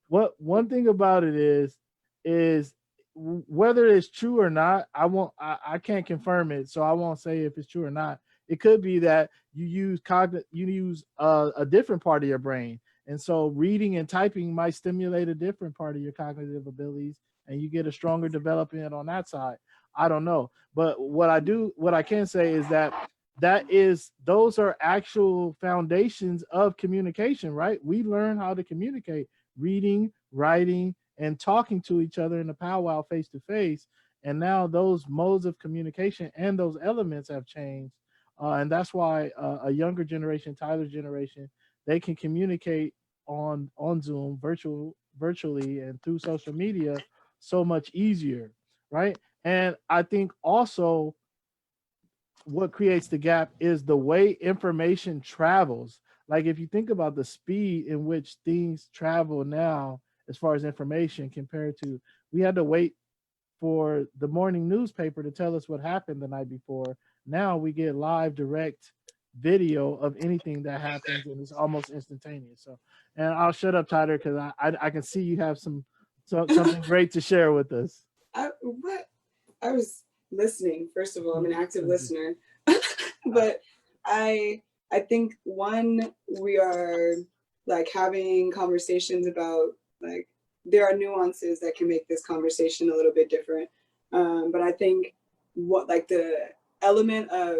one thing about it is whether it's true or not, I can't confirm it, so I won't say if it's true or not. It could be that you use a different part of your brain, and so reading and typing might stimulate a different part of your cognitive abilities, and you get a stronger development on that side. I don't know, but what I can say is that those are actual foundations of communication, right? We learn how to communicate, reading, writing, and talking to each other in a powwow face to face. And now those modes of communication and those elements have changed. And that's why a younger generation, Tyler's generation, they can communicate on Zoom, virtually and through social media so much easier, right? And I think also what creates the gap is the way information travels. Like if you think about the speed in which things travel now, as far as information, compared to, we had to wait for the morning newspaper to tell us what happened the night before. Now we get live, direct video of anything that happens, and it's almost instantaneous. So, and I'll shut up, Tyler, because I can see you have something great to share with us. I was listening. First of all, I'm an active listener, but I think we are like having conversations about, like, there are nuances that can make this conversation a little bit different. But I think the element of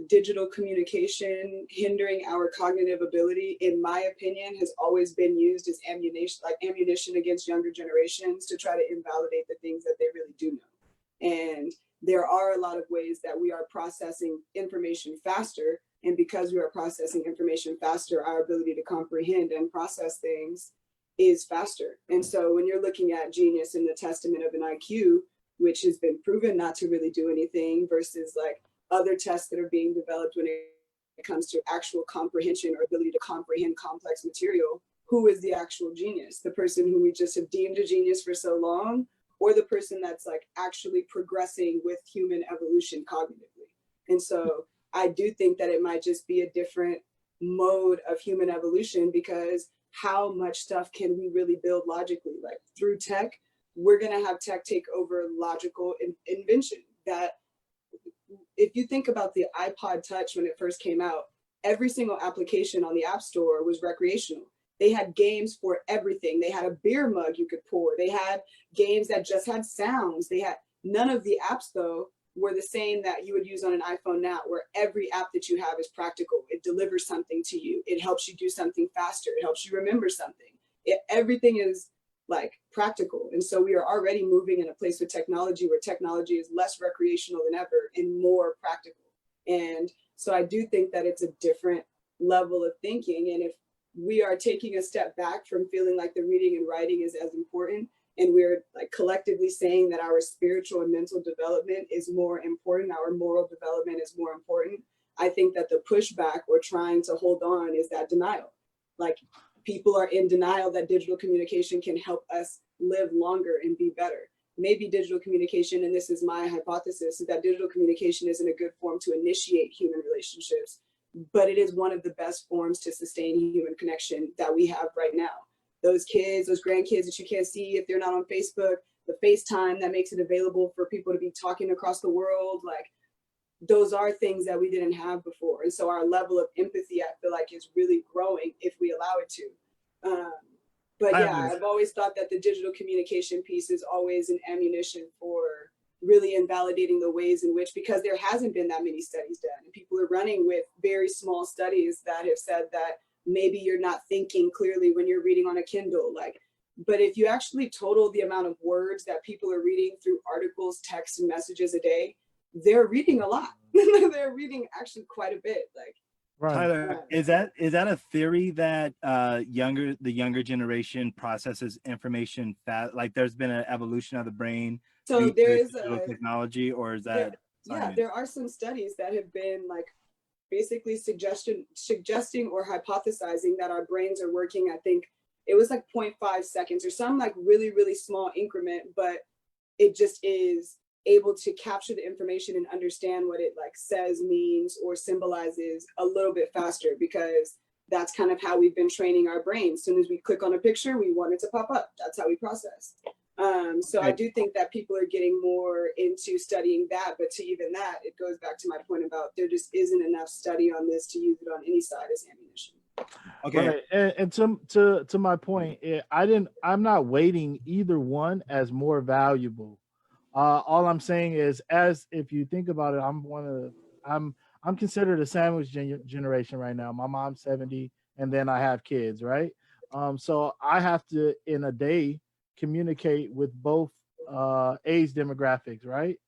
digital communication hindering our cognitive ability, in my opinion, has always been used as ammunition against younger generations to try to invalidate the things that they really do know. And there are a lot of ways that we are processing information faster. And because we are processing information faster, our ability to comprehend and process things is faster. And so when you're looking at genius in the testament of an IQ, which has been proven not to really do anything, versus like other tests that are being developed when it comes to actual comprehension or ability to comprehend complex material, who is the actual genius? The person who we just have deemed a genius for so long, or the person that's like actually progressing with human evolution cognitively? And so I do think that it might just be a different mode of human evolution, because how much stuff can we really build logically? Like through tech, we're going to have tech take over logical invention. That if you think about the iPod Touch when it first came out, every single application on the App Store was recreational. They had games for everything. They had a beer mug you could pour. They had games that just had sounds. They had none of the apps, though, were the same that you would use on an iPhone now, where every app that you have is practical. It delivers something to you. It helps you do something faster. It helps you remember something. Everything is like practical. And so we are already moving in a place with technology where technology is less recreational than ever and more practical. And so I do think that it's a different level of thinking. And if we are taking a step back from feeling like the reading and writing is as important, and we're like collectively saying that our spiritual and mental development is more important, our moral development is more important, I think that the pushback or trying to hold on is that denial. Like people are in denial that digital communication can help us live longer and be better. Maybe digital communication, and this is my hypothesis, is that digital communication isn't a good form to initiate human relationships, but it is one of the best forms to sustain human connection that we have right now. Those kids, those grandkids that you can't see if they're not on Facebook, the FaceTime that makes it available for people to be talking across the world, like those are things that we didn't have before. And so our level of empathy, I feel like, is really growing if we allow it to. But yeah, I've always thought that the digital communication piece is always an ammunition for really invalidating the ways in which, because there hasn't been that many studies done, and people are running with very small studies that have said that maybe you're not thinking clearly when you're reading on a Kindle. Like, but if you actually total the amount of words that people are reading through articles, texts, and messages a day, they're reading a lot. They're reading actually quite a bit. Like, Right. Tyler, is that a theory that the younger generation processes information fast? Like there's been an evolution of the brain so due there to is digital technology, or is there, that yeah, there are some studies that have been like basically suggesting or hypothesizing that our brains are working. I think it was like 0.5 seconds or some like really, really small increment, but it just is able to capture the information and understand what it like says, means, or symbolizes a little bit faster, because that's kind of how we've been training our brains. As soon as we click on a picture, we want it to pop up. That's how we process. So I do think that people are getting more into studying that, but to even that, it goes back to my point about there just isn't enough study on this to use it on any side as ammunition. okay? Right. And to my point, I'm not weighting either one as more valuable. All I'm saying is, as if you think about it, I'm considered a sandwich generation right now. My mom's 70, and then I have kids, right? So I have to in a day communicate with both age demographics, right?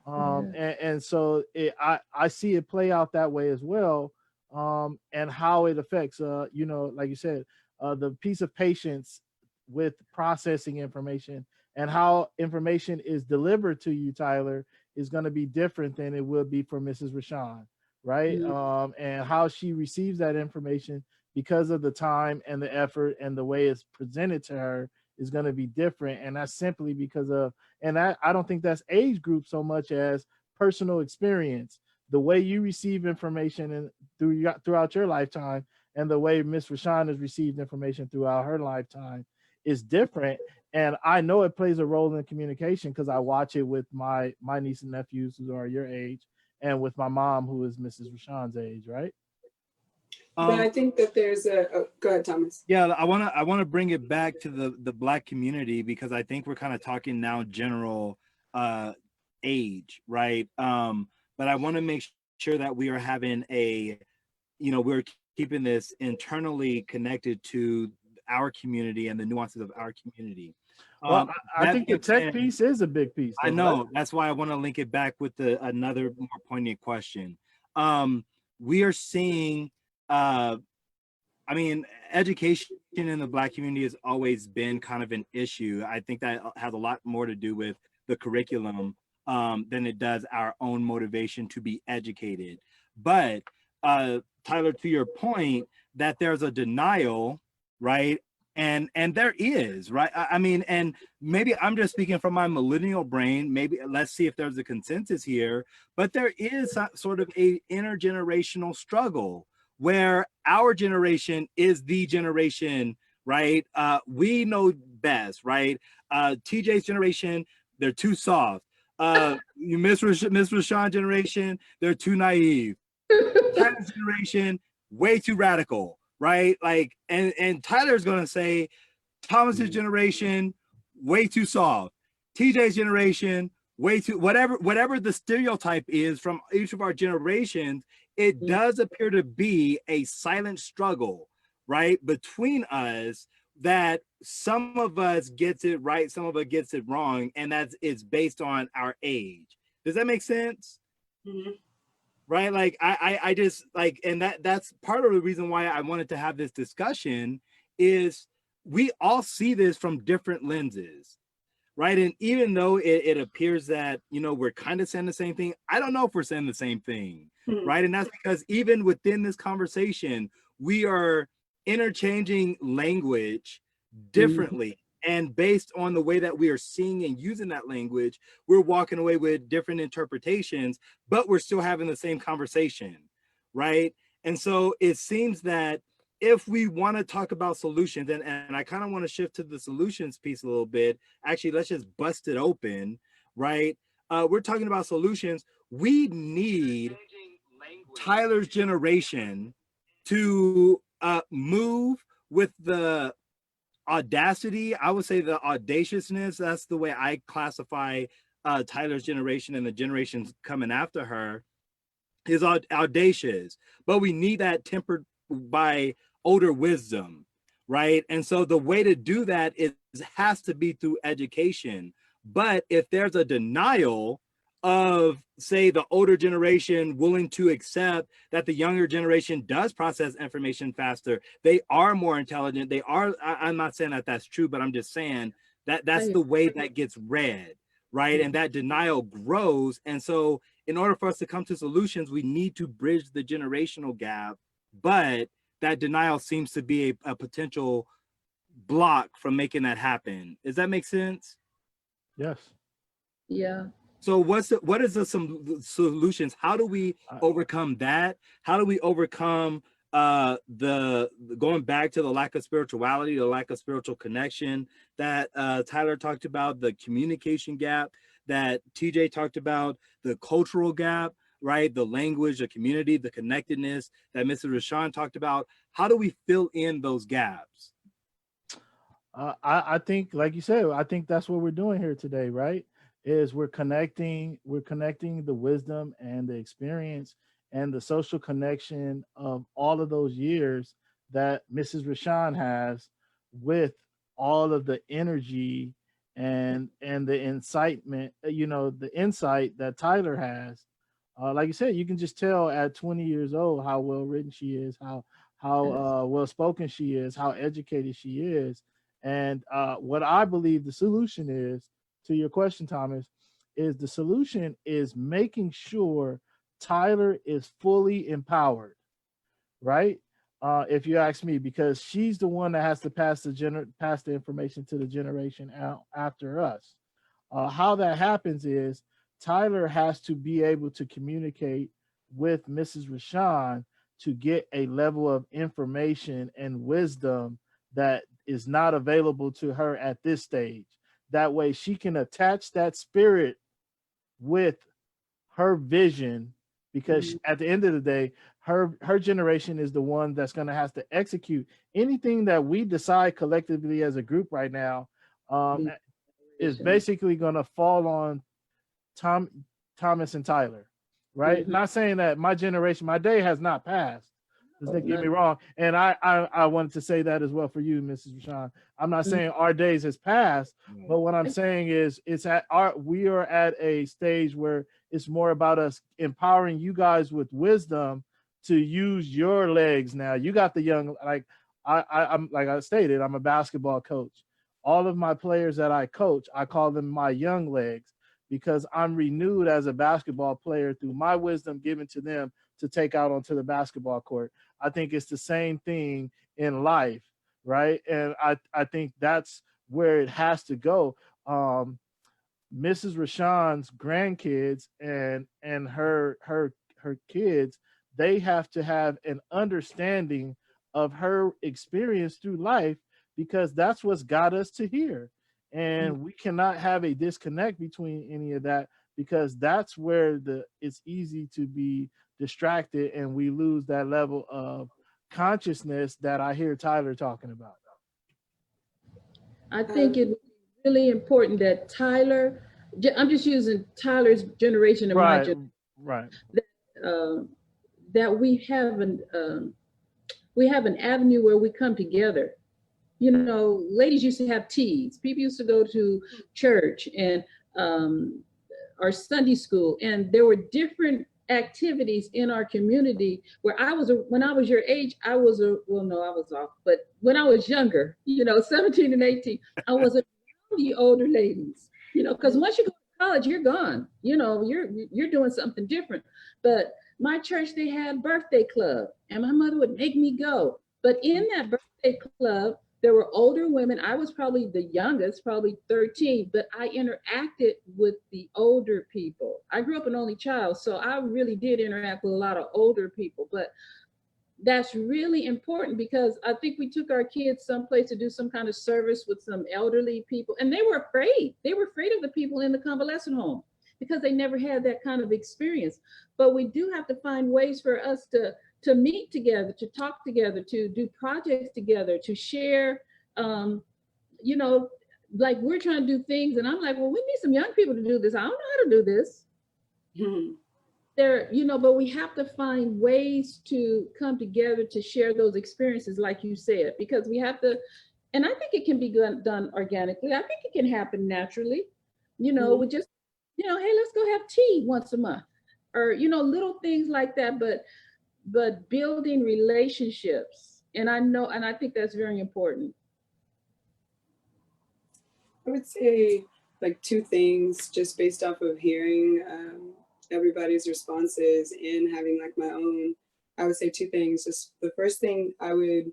And so I see it play out that way as well, and how it affects, like you said, the piece of patience with processing information and how information is delivered to you, Tyler, is going to be different than it would be for Mrs. Rashawn, right? And how she receives that information because of the time and the effort and the way it's presented to her is going to be different. And that's simply because of, and I don't think that's age group so much as personal experience. The way you receive information and throughout your lifetime, and the way Miss Rashawn has received information throughout her lifetime is different. And I know it plays a role in communication because I watch it with my niece and nephews who are your age, and with my mom, who is Mrs. Rashawn's age, right? But I think that there's go ahead, Thomas. Yeah, I want to bring it back to the Black community, because I think we're kind of talking now general age, right? But I want to make sure that we are having we're keeping this internally connected to our community and the nuances of our community. Well, I think the tech piece is a big piece, though, I know. right? That's why I want to link it back with another more poignant question. We are seeing, education in the Black community has always been kind of an issue. I think that has a lot more to do with the curriculum than it does our own motivation to be educated. But Tyler, to your point, that there's a denial, right? And there is, right? And maybe I'm just speaking from my millennial brain. Maybe let's see if there's a consensus here, but there is sort of a intergenerational struggle where our generation is the generation right? We know best, right? TJ's generation, they're too soft. Miss Rashawn generation, they're too naive. Tyler's generation, way too radical, right? Like, and Tyler's gonna say Thomas's generation, way too soft. TJ's generation, way too whatever the stereotype is from each of our generations, it does appear to be a silent struggle, right, between us, that some of us gets it right, some of us gets it wrong, and that's it's based on our age. Does that make sense? Mm-hmm. Right, like I just like, and that's part of the reason why I wanted to have this discussion is we all see this from different lenses, right? And even though it appears that, you know, we're kind of saying the same thing, I don't know if we're saying the same thing, Mm-hmm. right? And that's because even within this conversation, we are interchanging language differently. And based on the way that we are seeing and using that language, we're walking away with different interpretations, but we're still having the same conversation, right? And so it seems that if we want to talk about solutions, and I kind of want to shift to the solutions piece a little bit, actually, let's just bust it open, right? We're talking about solutions. We need Tyler's generation to move with the audacity, I would say the audaciousness, that's the way I classify Tyler's generation and the generations coming after her, is audacious, but we need that tempered by older wisdom, right? And so the way to do that is has to be through education. But if there's a denial of, say, the older generation willing to accept that the younger generation does process information faster, they are more intelligent, they are, I'm not saying that that's true, but I'm just saying that that's the way that gets read, right? And that denial grows. And so in order for us to come to solutions, we need to bridge the generational gap, but that denial seems to be a potential block from making that happen. Does that make sense? Yes. Yeah. So what is some solutions? How do we overcome that? How do we overcome the going back to the lack of spirituality, the lack of spiritual connection that Tyler talked about, the communication gap that TJ talked about, the cultural gap, right? The language, the community, the connectedness that Mr. Rashawn talked about. How do we fill in those gaps? I think, like you said, I think that's what we're doing here today, right? Is we're connecting the wisdom and the experience and the social connection of all of those years that Mrs. Rashawn has with all of the energy and the incitement, you know, the insight that Tyler has. Like you said, you can just tell at 20 years old how well written she is, how well spoken she is, how educated she is. And what I believe the solution is to your question, Thomas, is the solution is making sure Tyler is fully empowered, right? If you ask me, because she's the one that has to pass the information to the generation out after us. How that happens is Tyler has to be able to communicate with Mrs. Rashawn to get a level of information and wisdom that is not available to her at this stage. That way she can attach that spirit with her vision, because at the end of the day, her generation is the one that's going to have to execute anything that we decide collectively as a group right now. Is basically going to fall on Thomas and Tyler, right? Not saying that my generation, my day has not passed. Don't get me wrong. And I wanted to say that as well for you, Mrs. Rashawn. I'm not saying our days has passed, but what I'm saying is we are at a stage where it's more about us empowering you guys with wisdom to use your legs now. You got the young, like I'm like I stated, I'm a basketball coach. All of my players that I coach, I call them my young legs, because I'm renewed as a basketball player through my wisdom given to them to take out onto the basketball court. I think it's the same thing in life, right? And I think that's where it has to go. Mrs. Rashawn's grandkids and her kids, they have to have an understanding of her experience through life, because that's what's got us to here. And Mm-hmm. we cannot have a disconnect between any of that, because that's where it's easy to be distracted and we lose that level of consciousness that I hear Tyler talking about. I think it's really important that Tyler, I'm just using Tyler's generation and my Right, generation, right. uh, that we have an avenue where we come together. You know, ladies used to have teas. People used to go to church and our Sunday school, and there were different activities in our community where when I was your age, I was well, no, I was off, but when I was younger, you know, 17 and 18, I was around the older ladies, you know, because once you go to college, you're gone, you know, you're doing something different. But my church, they had birthday club, and my mother would make me go. But in that birthday club, there were older women. I was probably the youngest, probably 13, but I interacted with the older people. I grew up an only child, so I really did interact with a lot of older people. But that's really important, because I think we took our kids someplace to do some kind of service with some elderly people, and they were afraid. They were afraid of the people in the convalescent home because they never had that kind of experience. But we do have to find ways for us to meet together, to talk together, to do projects together, to share, you know, like we're trying to do things. And I'm like, well, we need some young people to do this. I don't know how to do this. Mm-hmm. There, you know, but we have to find ways to come together to share those experiences, like you said, because we have to, and I think it can be done organically. I think it can happen naturally, you know, we just, you know, hey, let's go have tea once a month, or, you know, little things like that. But building relationships, and I think that's very important. I would say like two things just based off of hearing everybody's responses and having like my own. I would say two things. Just the first thing, I would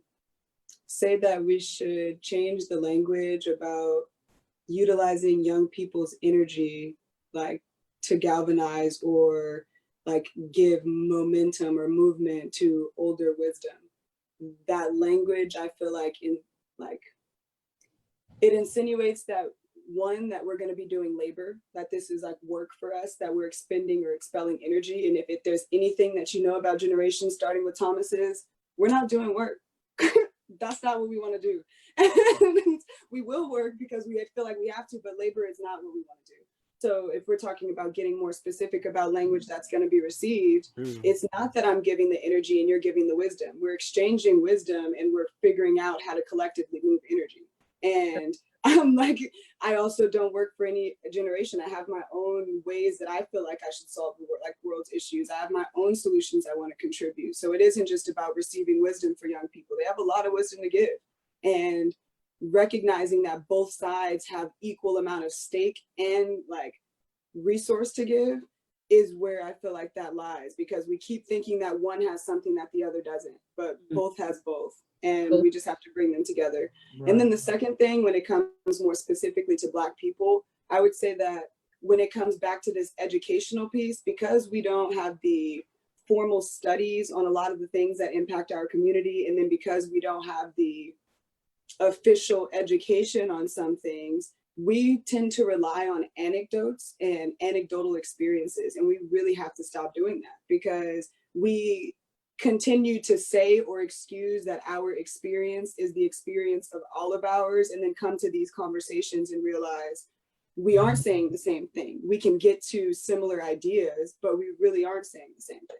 say that we should change the language about utilizing young people's energy, like to galvanize or like give momentum or movement to older wisdom. That language, I feel like like it insinuates that one, that we're going to be doing labor, that this is like work for us, that we're expending or expelling energy. And if there's anything that you know about generations, starting with Thomas, is we're not doing work. That's not what we want to do. And we will work because we feel like we have to, but labor is not what we want to do. So if we're talking about getting more specific about language that's going to be received, it's not that I'm giving the energy and you're giving the wisdom. We're exchanging wisdom and we're figuring out how to collectively move energy. And I'm like, I also don't work for any generation. I have my own ways that I feel like I should solve the world's issues. I have my own solutions I want to contribute. So it isn't just about receiving wisdom for young people. They have a lot of wisdom to give. And recognizing that both sides have equal amount of stake and like resource to give is where I feel like that lies, because we keep thinking that one has something that the other doesn't, but both has both. And we just have to bring them together. Right. And then the second thing, when it comes more specifically to Black people, I would say that when it comes back to this educational piece, because we don't have the formal studies on a lot of the things that impact our community, and then because we don't have the official education on some things, we tend to rely on anecdotes and anecdotal experiences. And we really have to stop doing that, because we continue to say or excuse that our experience is the experience of all of ours, and then come to these conversations and realize we aren't saying the same thing. We can get to similar ideas, but we really aren't saying the same thing.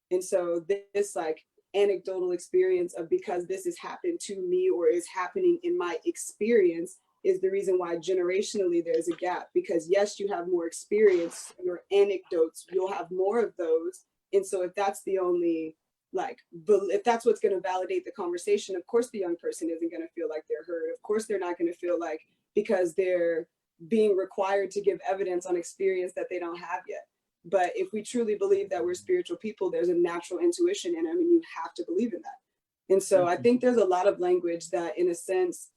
And so this like anecdotal experience of, because this has happened to me or is happening in my experience, is the reason why generationally there's a gap. Because yes, you have more experience, your anecdotes, you'll have more of those. And so if that's the only, like, if that's what's going to validate the conversation, of course the young person isn't going to feel like they're heard. Of course they're not going to feel like, because they're being required to give evidence on experience that they don't have yet. But if we truly believe that we're spiritual people, there's a natural intuition in them, and you have to believe in that. And so I think there's a lot of language that, in a sense,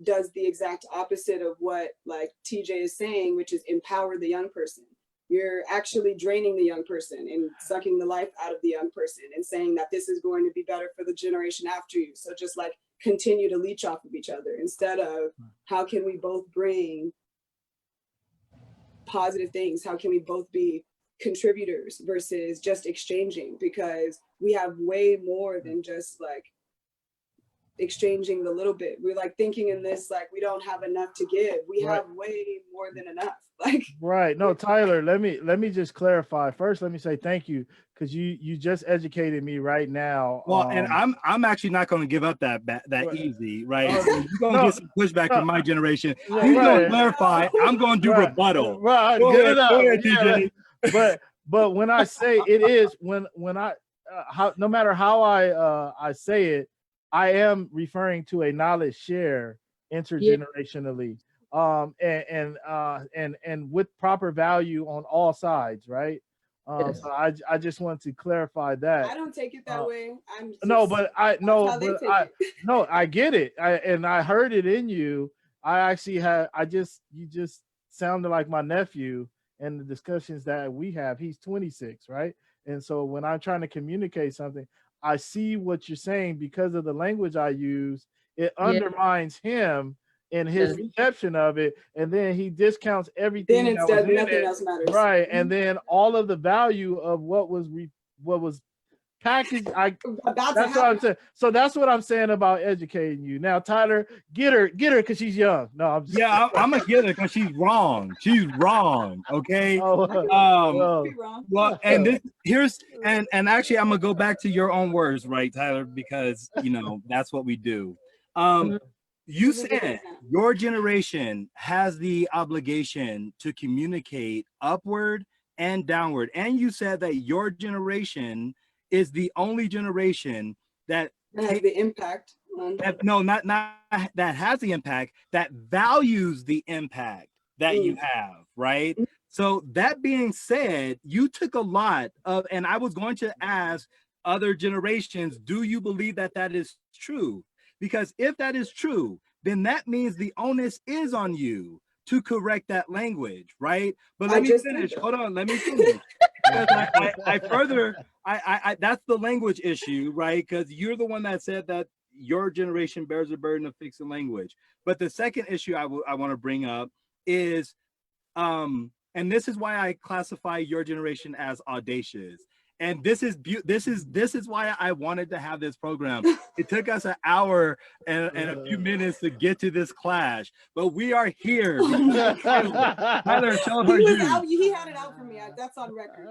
does the exact opposite of what like TJ is saying, which is empower the young person. You're actually draining the young person and sucking the life out of the young person and saying that this is going to be better for the generation after you. So just like continue to leech off of each other instead of how can we both bring positive things? How can we both be contributors versus just exchanging? Because we have way more than just like exchanging the little bit. We're like thinking in this, like we don't have enough to give. We have way more than enough. Like right. No, Tyler, let me just clarify. First, let me say thank you, because you just educated me right now. Well, and I'm actually not going to give up that easy, right? You're going to get some pushback from my generation. He's going to clarify. I'm going to do rebuttal. Right. Go Good ahead, enough. TJ. But when I say it is, when I no matter how I say it, I am referring to a knowledge share intergenerationally, and with proper value on all sides, right? Yes. So I just want to clarify that. I don't take it that way. I'm just, No, but I no, how they but take I it. no, I get it. I heard it in you. I actually had you just sounded like my nephew in the discussions that we have. He's 26, right? And so when I'm trying to communicate something, I see what you're saying because of the language I use. It Yeah. undermines him and his Yes. reception of it, and then he discounts everything Then that was instead in nothing it, else matters. right? And then all of the value of what was packaged. About to That's what I'm happen. saying. So that's what I'm saying about educating you. Now, Tyler, get her because she's young. No, I'm just Yeah, I'm gonna get it because she's wrong. She's wrong. Okay. oh, Could be wrong. Well, and this here's and actually I'm gonna go back to your own words, right, Tyler? Because you know that's what we do. You said your generation has the obligation to communicate upward and downward, and you said that your generation is the only generation that has the impact on not that has the impact, that values the impact that you have, right? So that being said, you took a lot of, and I was going to ask other generations, do you believe that that is true? Because if that is true, then that means the onus is on you to correct that language, right? But let me finish. Hold on, let me finish. Because I that's the language issue, right? Because you're the one that said that your generation bears the burden of fixing language. But the second issue I want to bring up is, and this is why I classify your generation as audacious. And this is why I wanted to have this program. It took us an hour and a few minutes to get to this clash, but we are here. Tyler showed her he had it out for me. That's on record.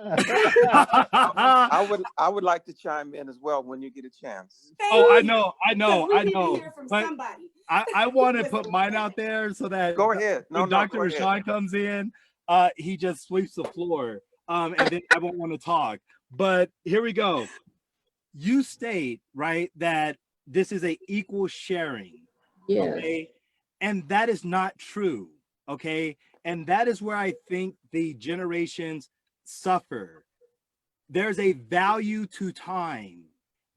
I would like to chime in as well when you get a chance. Oh, I know. Hear from but somebody. I want to put mine out there so that Go ahead. when Dr. Rashawn comes in, he just sweeps the floor, and then I won't want to talk. But here we go. You state, right, that this is a equal sharing. Yes. Okay, and that is not true. Okay, and that is where I think the generations suffer. There's a value to time.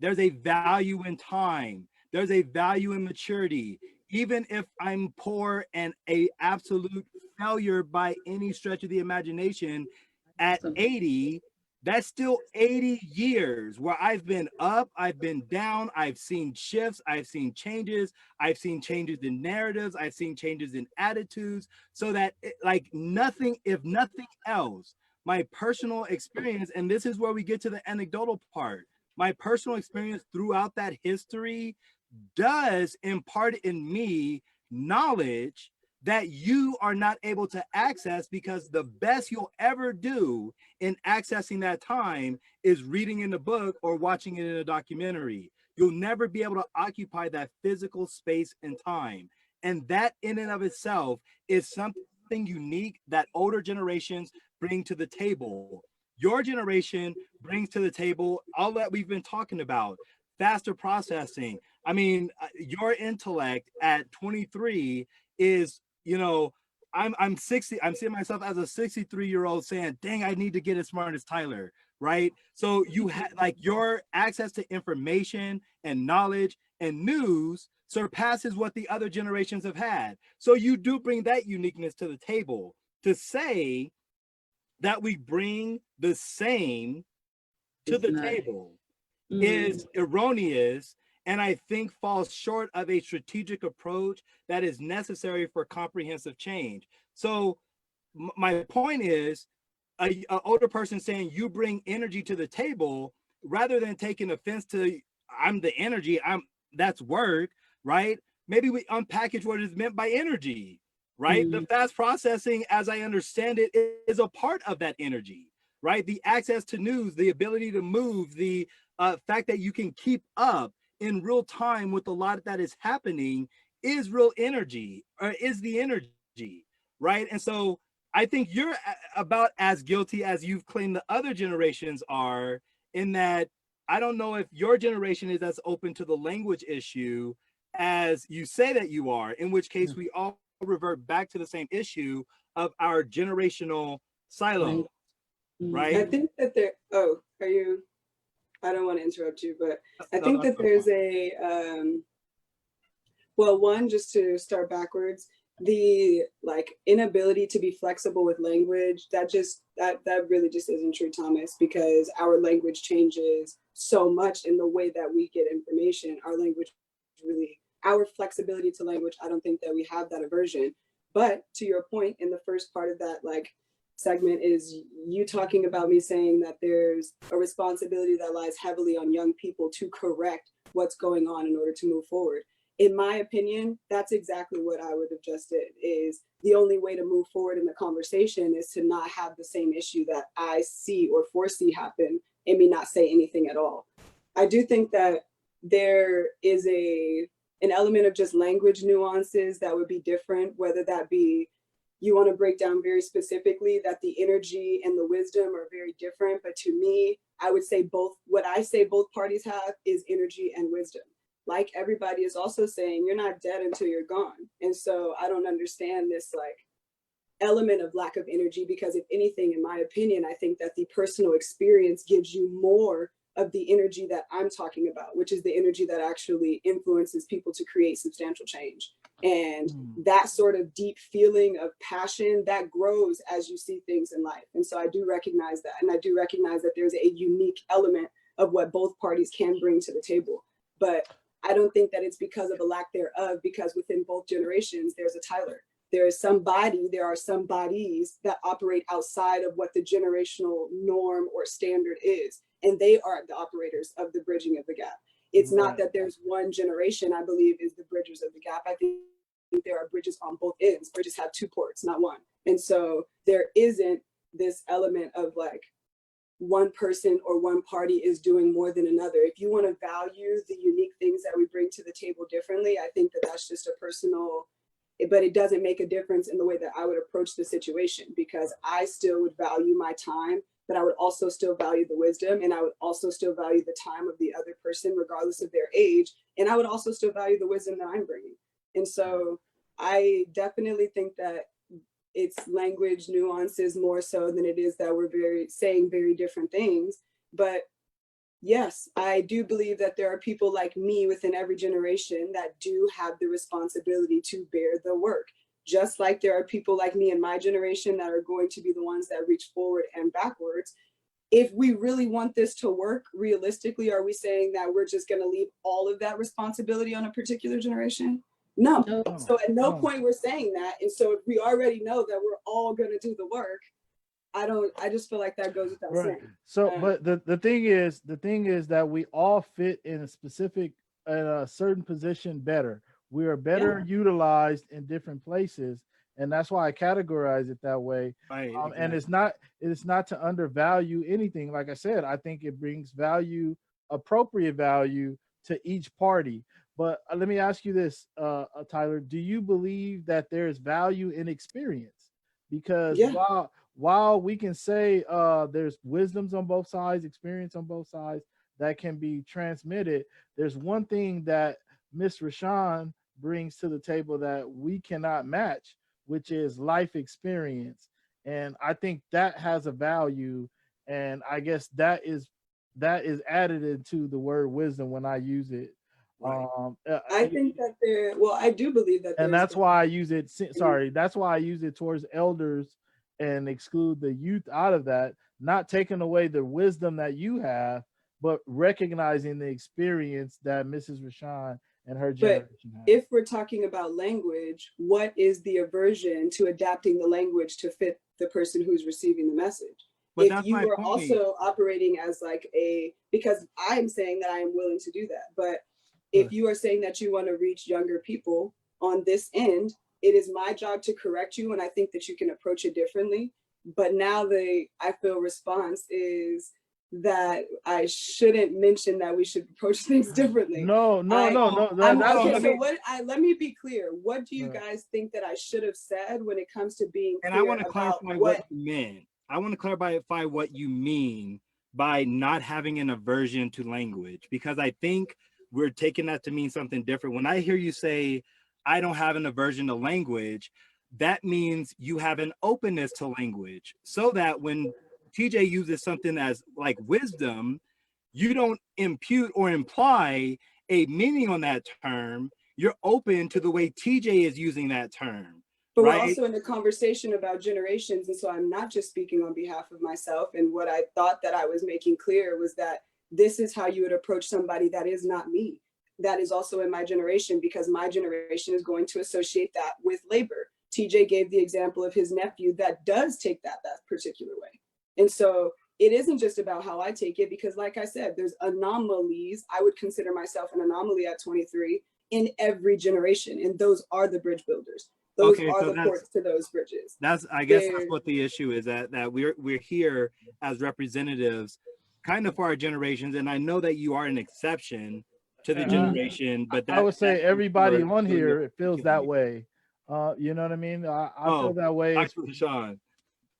There's a value in time. There's a value in maturity. Even if I'm poor and a absolute failure by any stretch of the imagination, at 80, that's still 80 years where I've been up, I've been down, I've seen shifts, I've seen changes in narratives, I've seen changes in attitudes, so that like nothing, if nothing else, my personal experience, and this is where we get to the anecdotal part, my personal experience throughout that history does impart in me knowledge that you are not able to access, because the best you'll ever do in accessing that time is reading in the book or watching it in a documentary. You'll never be able to occupy that physical space and time. And that in and of itself is something unique that older generations bring to the table. Your generation brings to the table all that we've been talking about: faster processing. I mean, your intellect at 23 is, you know, I'm 60. I'm seeing myself as a 63-year-old saying, dang, I need to get as smart as Tyler, right? So you have like your access to information and knowledge and news surpasses what the other generations have had. So you do bring that uniqueness to the table. To say that we bring the same to the table is erroneous, and I think falls short of a strategic approach that is necessary for comprehensive change. So my point is, a older person saying you bring energy to the table, rather than taking offense to I'm the energy, that's work, right? Maybe we unpackage what is meant by energy, right? The fast processing, as I understand it, is a part of that energy, right? The access to news, the ability to move, the fact that you can keep up in real time with a lot that is happening is real energy, or is the energy, right? And so I think you're about as guilty as you've claimed the other generations are, in that I don't know if your generation is as open to the language issue as you say that you are, in which case we all revert back to the same issue of our generational silo, I right? think that there, oh, are you, I don't want to interrupt you, but I No, think that's that there's a, well, one, just to start backwards, the like inability to be flexible with language, that really just isn't true, Thomas, because our language changes so much in the way that we get information. Our language really, our flexibility to language, I don't think that we have that aversion. But to your point, in the first part of that like segment is you talking about me saying that there's a responsibility that lies heavily on young people to correct what's going on in order to move forward. In my opinion, that's exactly what I would have just did. Is the only way to move forward in the conversation is to not have the same issue that I see or foresee happen and me not say anything at all. I do think that there is an element of just language nuances that would be different, whether that be you want to break down very specifically that the energy and the wisdom are very different. But to me, I would say both, what I say both parties have is energy and wisdom. Like everybody is also saying, you're not dead until you're gone. And so I don't understand this like element of lack of energy, because if anything, in my opinion, I think that the personal experience gives you more of the energy that I'm talking about, which is the energy that actually influences people to create substantial change. And that sort of deep feeling of passion that grows as you see things in life. And so I do recognize that. And I do recognize that there's a unique element of what both parties can bring to the table. But I don't think that it's because of a lack thereof, because within both generations, there's a Tyler. There is somebody, there are some bodies that operate outside of what the generational norm or standard is. And they are the operators of the bridging of the gap. It's not that there's one generation, I believe, is the bridgers of the gap. I think there are bridges on both ends. Bridges have two ports, not one. And so there isn't this element of like one person or one party is doing more than another. If you want to value the unique things that we bring to the table differently, I think that that's just a personal, but it doesn't make a difference in the way that I would approach the situation, because I still would value my time, but I would also still value the wisdom, and I would also still value the time of the other person, regardless of their age. And I would also still value the wisdom that I'm bringing. And so I definitely think that it's language nuances more so than it is that we're saying very different things. But yes, I do believe that there are people like me within every generation that do have the responsibility to bear the work. Just like there are people like me in my generation that are going to be the ones that reach forward and backwards. If we really want this to work realistically, are we saying that we're just going to leave all of that responsibility on a particular generation? No. So at no point we're saying that. And so if we already know that we're all going to do the work, I just feel like that goes without saying. So, but the thing is that we all fit in a specific, in a certain position better. We are better utilized in different places. And that's why I categorize it that way. Exactly. And it's not to undervalue anything. Like I said, I think it brings value, appropriate value to each party. But let me ask you this, Tyler, do you believe that there's value in experience? Because while we can say there's wisdoms on both sides, experience on both sides that can be transmitted, there's one thing that Miss Rashawn brings to the table that we cannot match, which is life experience. And I think that has a value. And I guess that is added into the word wisdom when I use it. Right. I think that I do believe that. And that's why I use it. Sorry, that's why I use it towards elders and exclude the youth out of that, not taking away the wisdom that you have, but recognizing the experience that Mrs. Rashawn and her But generation had. if we're talking about language, what is the aversion to adapting the language to fit the person who's receiving the message? But If that's you my are point. also operating as like because I'm saying that I am willing to do that, but if you are saying that you want to reach younger people on this end, it is my job to correct you, and I think that you can approach it differently. But now I feel response is that I shouldn't mention that we should approach things differently. No. Okay, so what let me be clear. What do you guys think that I should have said when it comes to being And clear I want to about clarify what you meant. I want to clarify what you mean by not having an aversion to language, because I think we're taking that to mean something different. When I hear you say, I don't have an aversion to language, that means you have an openness to language, so that when TJ uses something as like wisdom, you don't impute or imply a meaning on that term. You're open to the way TJ is using that term. But right? we're also in a conversation about generations. And so I'm not just speaking on behalf of myself. And what I thought that I was making clear was that this is how you would approach somebody that is not me, that is also in my generation, because my generation is going to associate that with labor. TJ gave the example of his nephew that does take that particular way. And so it isn't just about how I take it, because like I said, there's anomalies. I would consider myself an anomaly at 23 in every generation. And those are the bridge builders. Those are the ports to those bridges. I guess that's what the issue is, that we're here as representatives kind of for our generations. And I know that you are an exception to the generation, but I would say everybody on here feels that way. You know what I mean? I feel that way. Dr. Sean.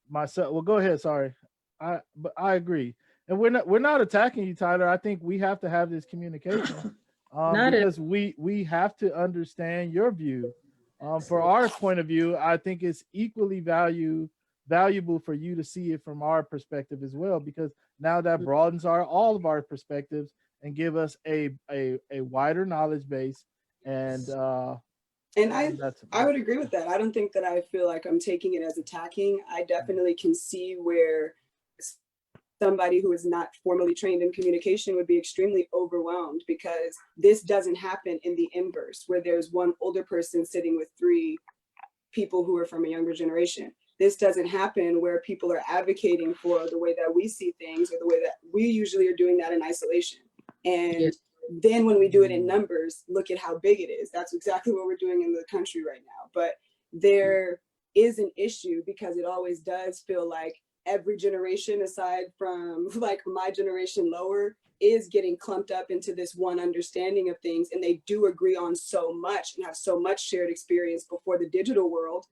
Myself. Well, go ahead. Sorry. But I agree. And we're not attacking you, Tyler. I think we have to have this communication because we have to understand your view. For our point of view, I think it's equally valuable for you to see it from our perspective as well, because now that broadens all of our perspectives and give us a wider knowledge base. And I would agree with that. I don't think that I feel like I'm taking it as attacking. I definitely can see where somebody who is not formally trained in communication would be extremely overwhelmed, because this doesn't happen in the inverse, where there's one older person sitting with three people who are from a younger generation. This doesn't happen where people are advocating for the way that we see things, or the way that we usually are doing that in isolation. And then when we do it in numbers, look at how big it is. That's exactly what we're doing in the country right now. But there is an issue, because it always does feel like every generation, aside from like my generation lower, is getting clumped up into this one understanding of things. And they do agree on so much and have so much shared experience before the digital world.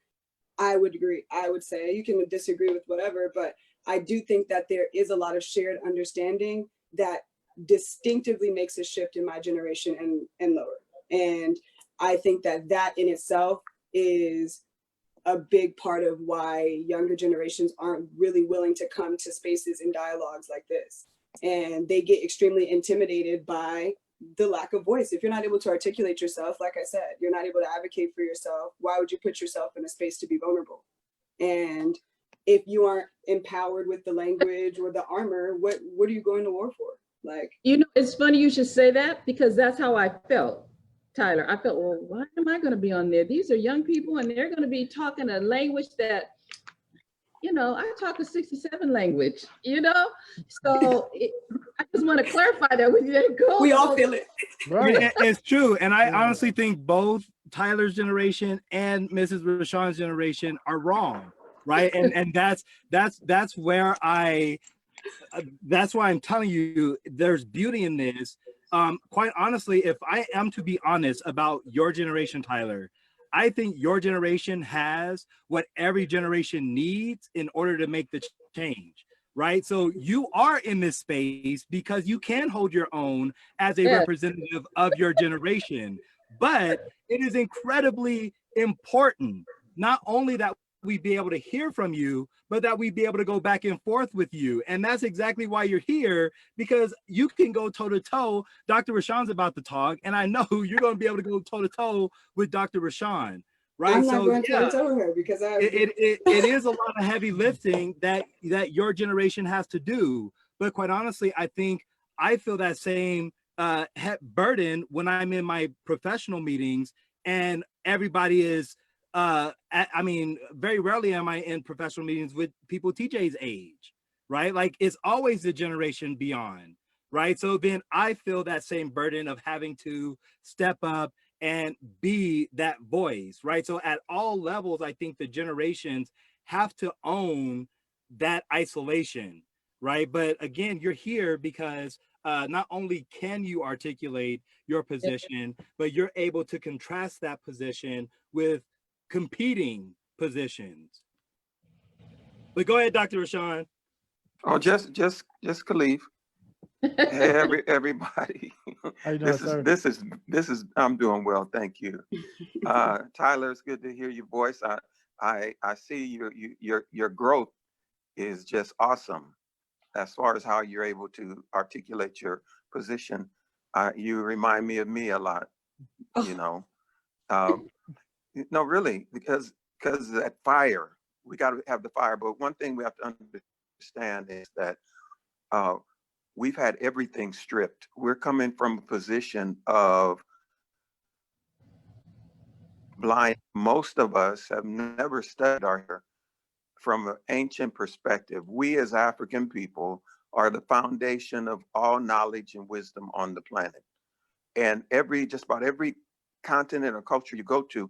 I would agree. I would say, you can disagree with whatever, but I do think that there is a lot of shared understanding that distinctively makes a shift in my generation and lower. And I think that in itself is a big part of why younger generations aren't really willing to come to spaces and dialogues like this. And they get extremely intimidated by the lack of voice. If you're not able to articulate yourself, like I said, you're not able to advocate for yourself, why would you put yourself in a space to be vulnerable? And if you aren't empowered with the language or the armor, what are you going to war for? Like, it's funny you should say that, because that's how I felt, Tyler. I felt, well, why am I going to be on there? These are young people, and they're going to be talking a language that, I talk a 67 language, So I just want to clarify that with you. We all feel it. Right. It's true. And I honestly think both Tyler's generation and Mrs. Rashawn's generation are wrong. Right. And that's where that's why I'm telling you, there's beauty in this. Quite honestly, if I am to be honest about your generation, Tyler, I think your generation has what every generation needs in order to make the change, right? So you are in this space because you can hold your own as a representative of your generation. But it is incredibly important, not only that we be able to hear from you, but that we be able to go back and forth with you. And that's exactly why you're here, because you can go toe to toe. Dr. Rashawn's about to talk, and I know you're going to be able to go toe to toe with Dr. Rashawn, right? I'm not going toe to toe with her, because it is a lot of heavy lifting that your generation has to do. But quite honestly, I think I feel that same burden when I'm in my professional meetings and everybody is, I mean, very rarely am I in professional meetings with people TJ's age, right? Like it's always the generation beyond, right? So then I feel that same burden of having to step up and be that voice, right? So at all levels, I think the generations have to own that isolation, right? But again, you're here because not only can you articulate your position, but you're able to contrast that position with competing positions. But go ahead, Dr. Rashawn. Oh, just Khalif. Hey, everybody. How you doing, sir? This is, I'm doing well, thank you. Tyler, it's good to hear your voice. I see your growth is just awesome as far as how you're able to articulate your position. You remind me of me a lot, you know. No, really, because that fire, we got to have the fire. But one thing we have to understand is that uh, we've had everything stripped. We're coming from a position of blind. Most of us have never studied our hair from an ancient perspective. We as African people are the foundation of all knowledge and wisdom on the planet. And just about every continent or culture you go to,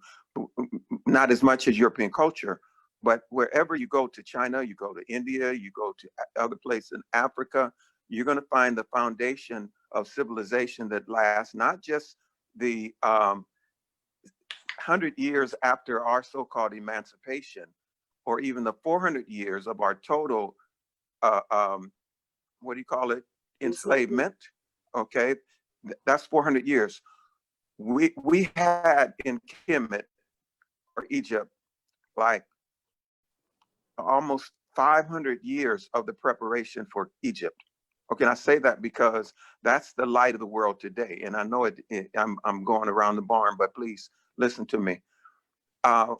not as much as European culture, but wherever you go to China, you go to India, you go to other places in Africa, you're going to find the foundation of civilization that lasts not just the 100 years after our so-called emancipation, or even the 400 years of our total, what do you call it, enslavement, okay? That's 400 years. We had in Kemet or Egypt like almost 500 years of the preparation for Egypt. Okay, and I say that because that's the light of the world today. And I know I'm going around the barn, but please listen to me.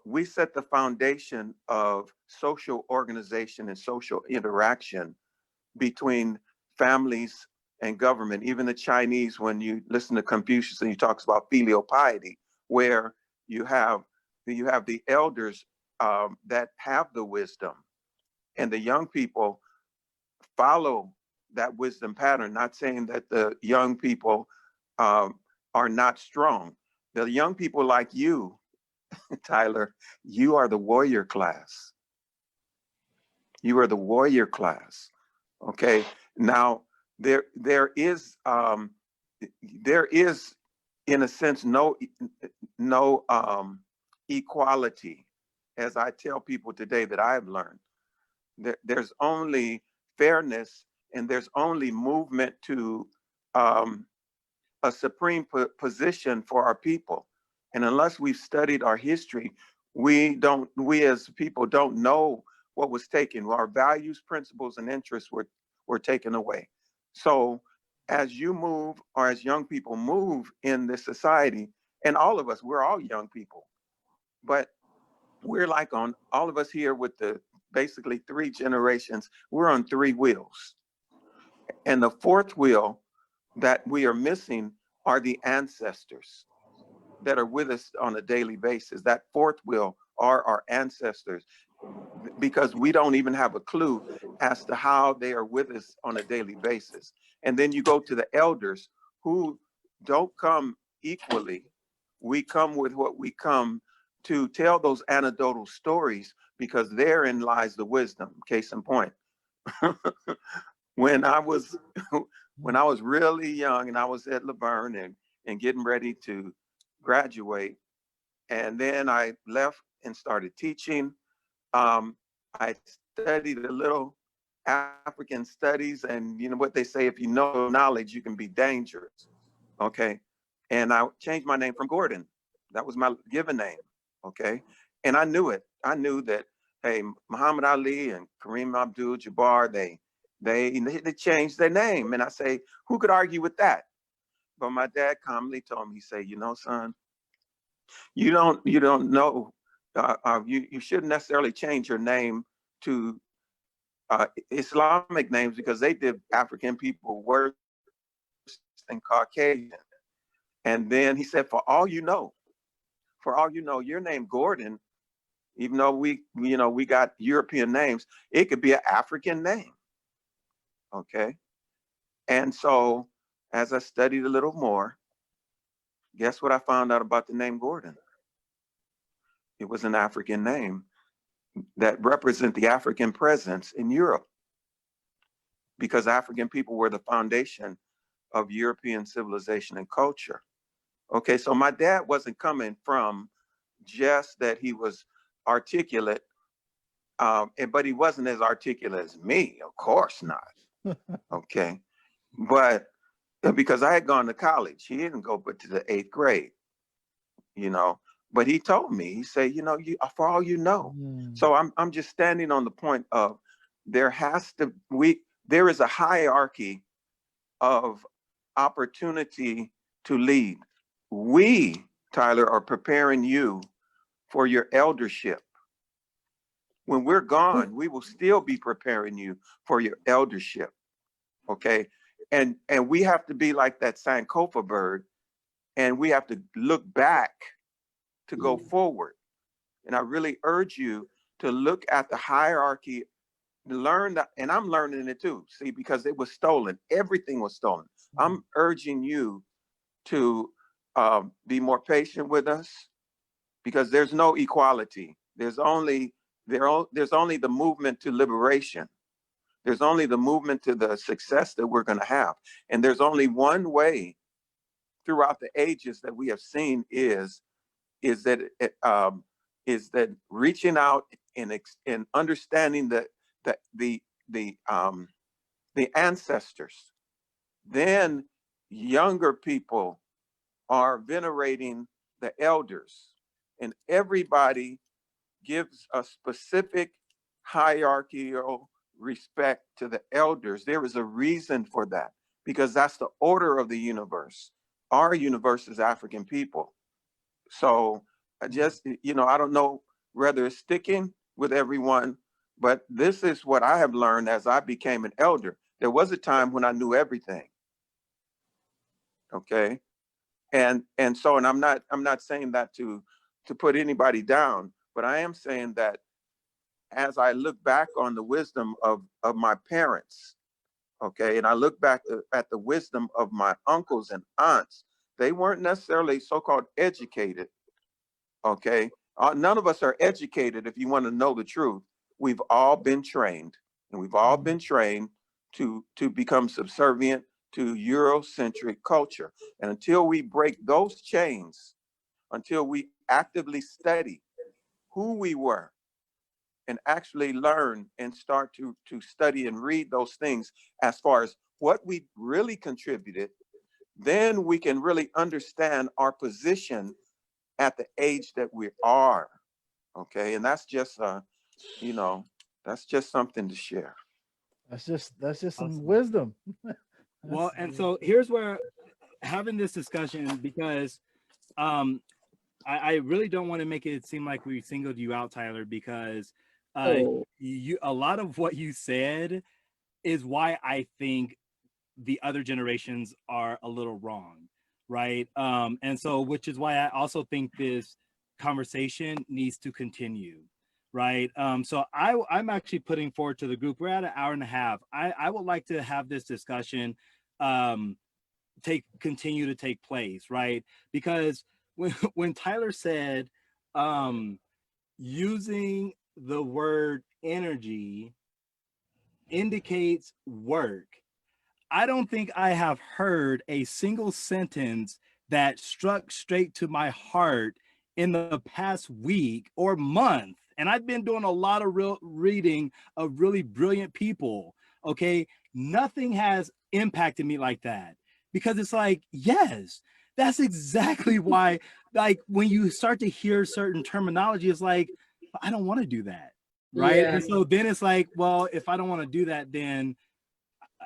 We set the foundation of social organization and social interaction between families and government. Even the Chinese, when you listen to Confucius and he talks about filial piety, where you have the elders that have the wisdom, and the young people follow that wisdom pattern. Not saying that the young people are not strong. The young people like you, Tyler, you are the warrior class. You are the warrior class. Okay. Now there is in a sense no equality, as I tell people today that I've learned. There's only fairness, and there's only movement to a supreme position for our people. And unless we've studied our history, we as people don't know what was taken. Our values, principles, and interests were taken away. So as you move, or as young people move in this society, and all of us, we're all young people, but we're like on all of us here with the basically 3 generations, we're on 3 wheels. And the 4th wheel that we are missing are the ancestors that are with us on a daily basis. That 4th wheel are our ancestors, because we don't even have a clue as to how they are with us on a daily basis. And then you go to the elders, who don't come equally. We come with what we come to tell those anecdotal stories, because therein lies the wisdom. Case in point, when I was really young and I was at Laverne and getting ready to graduate, and then I left and started teaching. I studied a little African studies, and you know what they say, if you know knowledge, you can be dangerous. Okay. And I changed my name from Gordon. That was my given name. Okay. And I knew it. I knew that, hey, Muhammad Ali and Kareem Abdul-Jabbar, they changed their name. And I say, who could argue with that? But my dad calmly told me, he said, you know, son, you don't know, you shouldn't necessarily change your name to Islamic names, because they did African people worse and Caucasian. And then he said, for all you know, your name Gordon, even though we got European names, it could be an African name. Okay. And so as I studied a little more, guess what I found out about the name Gordon? It was an African name that represent the African presence in Europe, because African people were the foundation of European civilization and culture. Okay, so my dad wasn't coming from just that he was articulate, but he wasn't as articulate as me, of course not. Okay, but because I had gone to college, he didn't go but to the 8th grade, you know. But he told me, he said, you know, for all you know. So I'm just standing on the point of there is a hierarchy of opportunity to lead. We, Tyler, are preparing you for your eldership. When we're gone, we will still be preparing you for your eldership. Okay. And we have to be like that Sankofa bird, and we have to look back to go forward. And I really urge you to look at the hierarchy, learn that, and I'm learning it too, see, because it was stolen. Everything was stolen. I'm urging you to be more patient with us, because there's no equality. There's only the movement to liberation. There's only the movement to the success that we're going to have. And there's only one way throughout the ages that we have seen is that reaching out and understanding the ancestors. Then younger people are venerating the elders, and everybody gives a specific hierarchical respect to the elders. There is a reason for that, because that's the order of the universe. Our universe is African people. So I just, I don't know whether it's sticking with everyone, but this is what I have learned as I became an elder. There was a time when I knew everything. Okay. And I'm not saying that to put anybody down, but I am saying that as I look back on the wisdom of my parents, okay, and I look back at the wisdom of my uncles and aunts, they weren't necessarily so-called educated, okay? None of us are educated, if you want to know the truth. We've all been trained, and we've all been trained to become subservient to Eurocentric culture. And until we break those chains, until we actively study who we were and actually learn and start to study and read those things as far as what we really contributed, then we can really understand our position at the age that we are. Okay. And that's just, that's just something to share. That's just some wisdom. Well, and so here's where having this discussion, because I really don't want to make it seem like we singled you out, Tyler, because a lot of what you said is why I think the other generations are a little wrong, right? And so, which is why I also think this conversation needs to continue, right? So I'm actually putting forward to the group, we're at an hour and a half. I would like to have this discussion continue to take place, right? Because when Tyler said using the word energy indicates work, I don't think I have heard a single sentence that struck straight to my heart in the past week or month. And I've been doing a lot of reading of really brilliant people. Okay. Nothing has impacted me like that, because it's like, yes, that's exactly why, like, when you start to hear certain terminology, it's like, I don't want to do that. Right. Yeah. And so then it's like, well, if I don't want to do that, then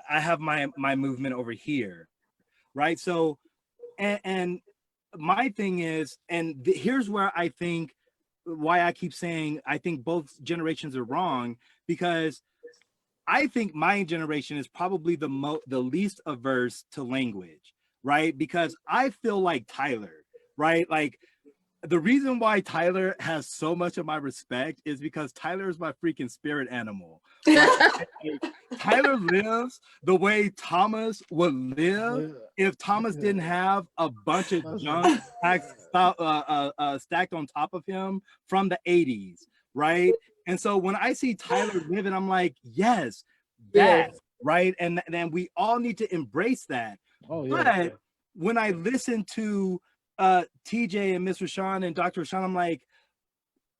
I have my movement over here, right? So, and my thing is, and here's where I think why I keep saying I think both generations are wrong, because I think my generation is probably the least averse to language. right? Because I feel like Tyler, right? Like the reason why Tyler has so much of my respect is because Tyler is my freaking spirit animal. Right? Tyler lives the way Thomas would live if Thomas didn't have a bunch of junk stacked on top of him from the 80s, right? And so when I see Tyler living, I'm like, yes, that, right? And then we all need to embrace that. Oh, yeah. But when I listen to TJ and Miss Rashawn and Dr. Rashawn, I'm like,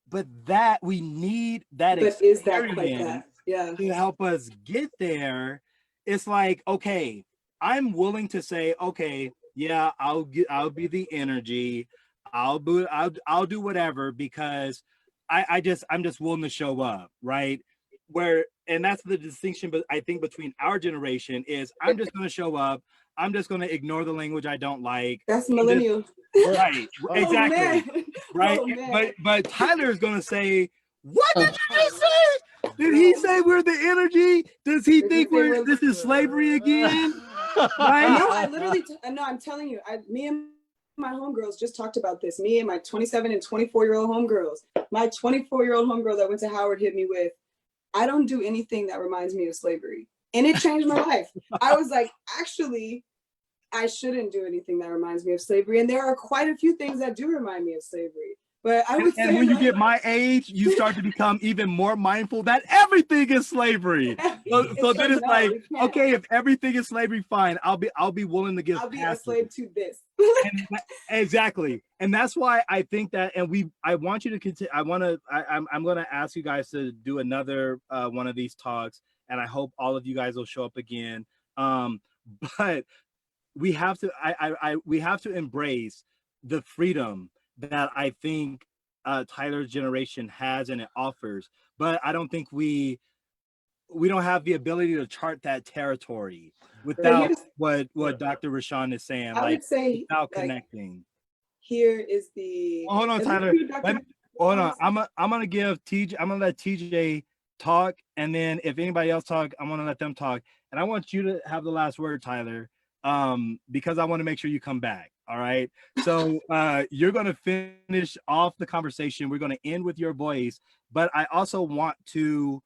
but that we need that But is that quite experience that? Yeah. to help us get there. It's like, okay, I'm willing to say, okay, yeah, I'll be the energy, I'll do whatever, because I'm just willing to show up, right? Where, and that's the distinction, but I think between our generation is I'm just going to show up. I'm just going to ignore the language I don't like. That's millennial. Right, exactly. Oh, Right, oh, but Tyler is going to say, what did you just say? Did he say we're the energy? Does he think this is slavery again? Right? No, I literally, no, I'm telling you, me and my homegirls just talked about this. Me and my 27 and 24-year-old homegirls. My 24-year-old homegirl that went to Howard hit me with, I don't do anything that reminds me of slavery. And it changed my life. I was like, actually, I shouldn't do anything that reminds me of slavery. And there are quite a few things that do remind me of slavery. But I would say, and when you get my age, you start to become even more mindful that everything is slavery. So then it's like, okay, if everything is slavery, fine. I'll be willing to give. I'll be a slave to this. Exactly, and that's why I think that, and I want you to continue. I'm going to ask you guys to do another one of these talks, and I hope all of you guys will show up again. But we have to, we have to embrace the freedom that I think Tyler's generation has and it offers, but I don't think we don't have the ability to chart that territory without what Dr. Rashawn is saying. I would say without connecting. Here is the. Oh, hold on, Tyler. Hold on. I'm gonna give TJ. I'm gonna let TJ talk, and then if anybody else talk, I'm gonna let them talk. And I want you to have the last word, Tyler, because I want to make sure you come back. All right. So you're going to finish off the conversation. We're going to end with your voice, but I also want to,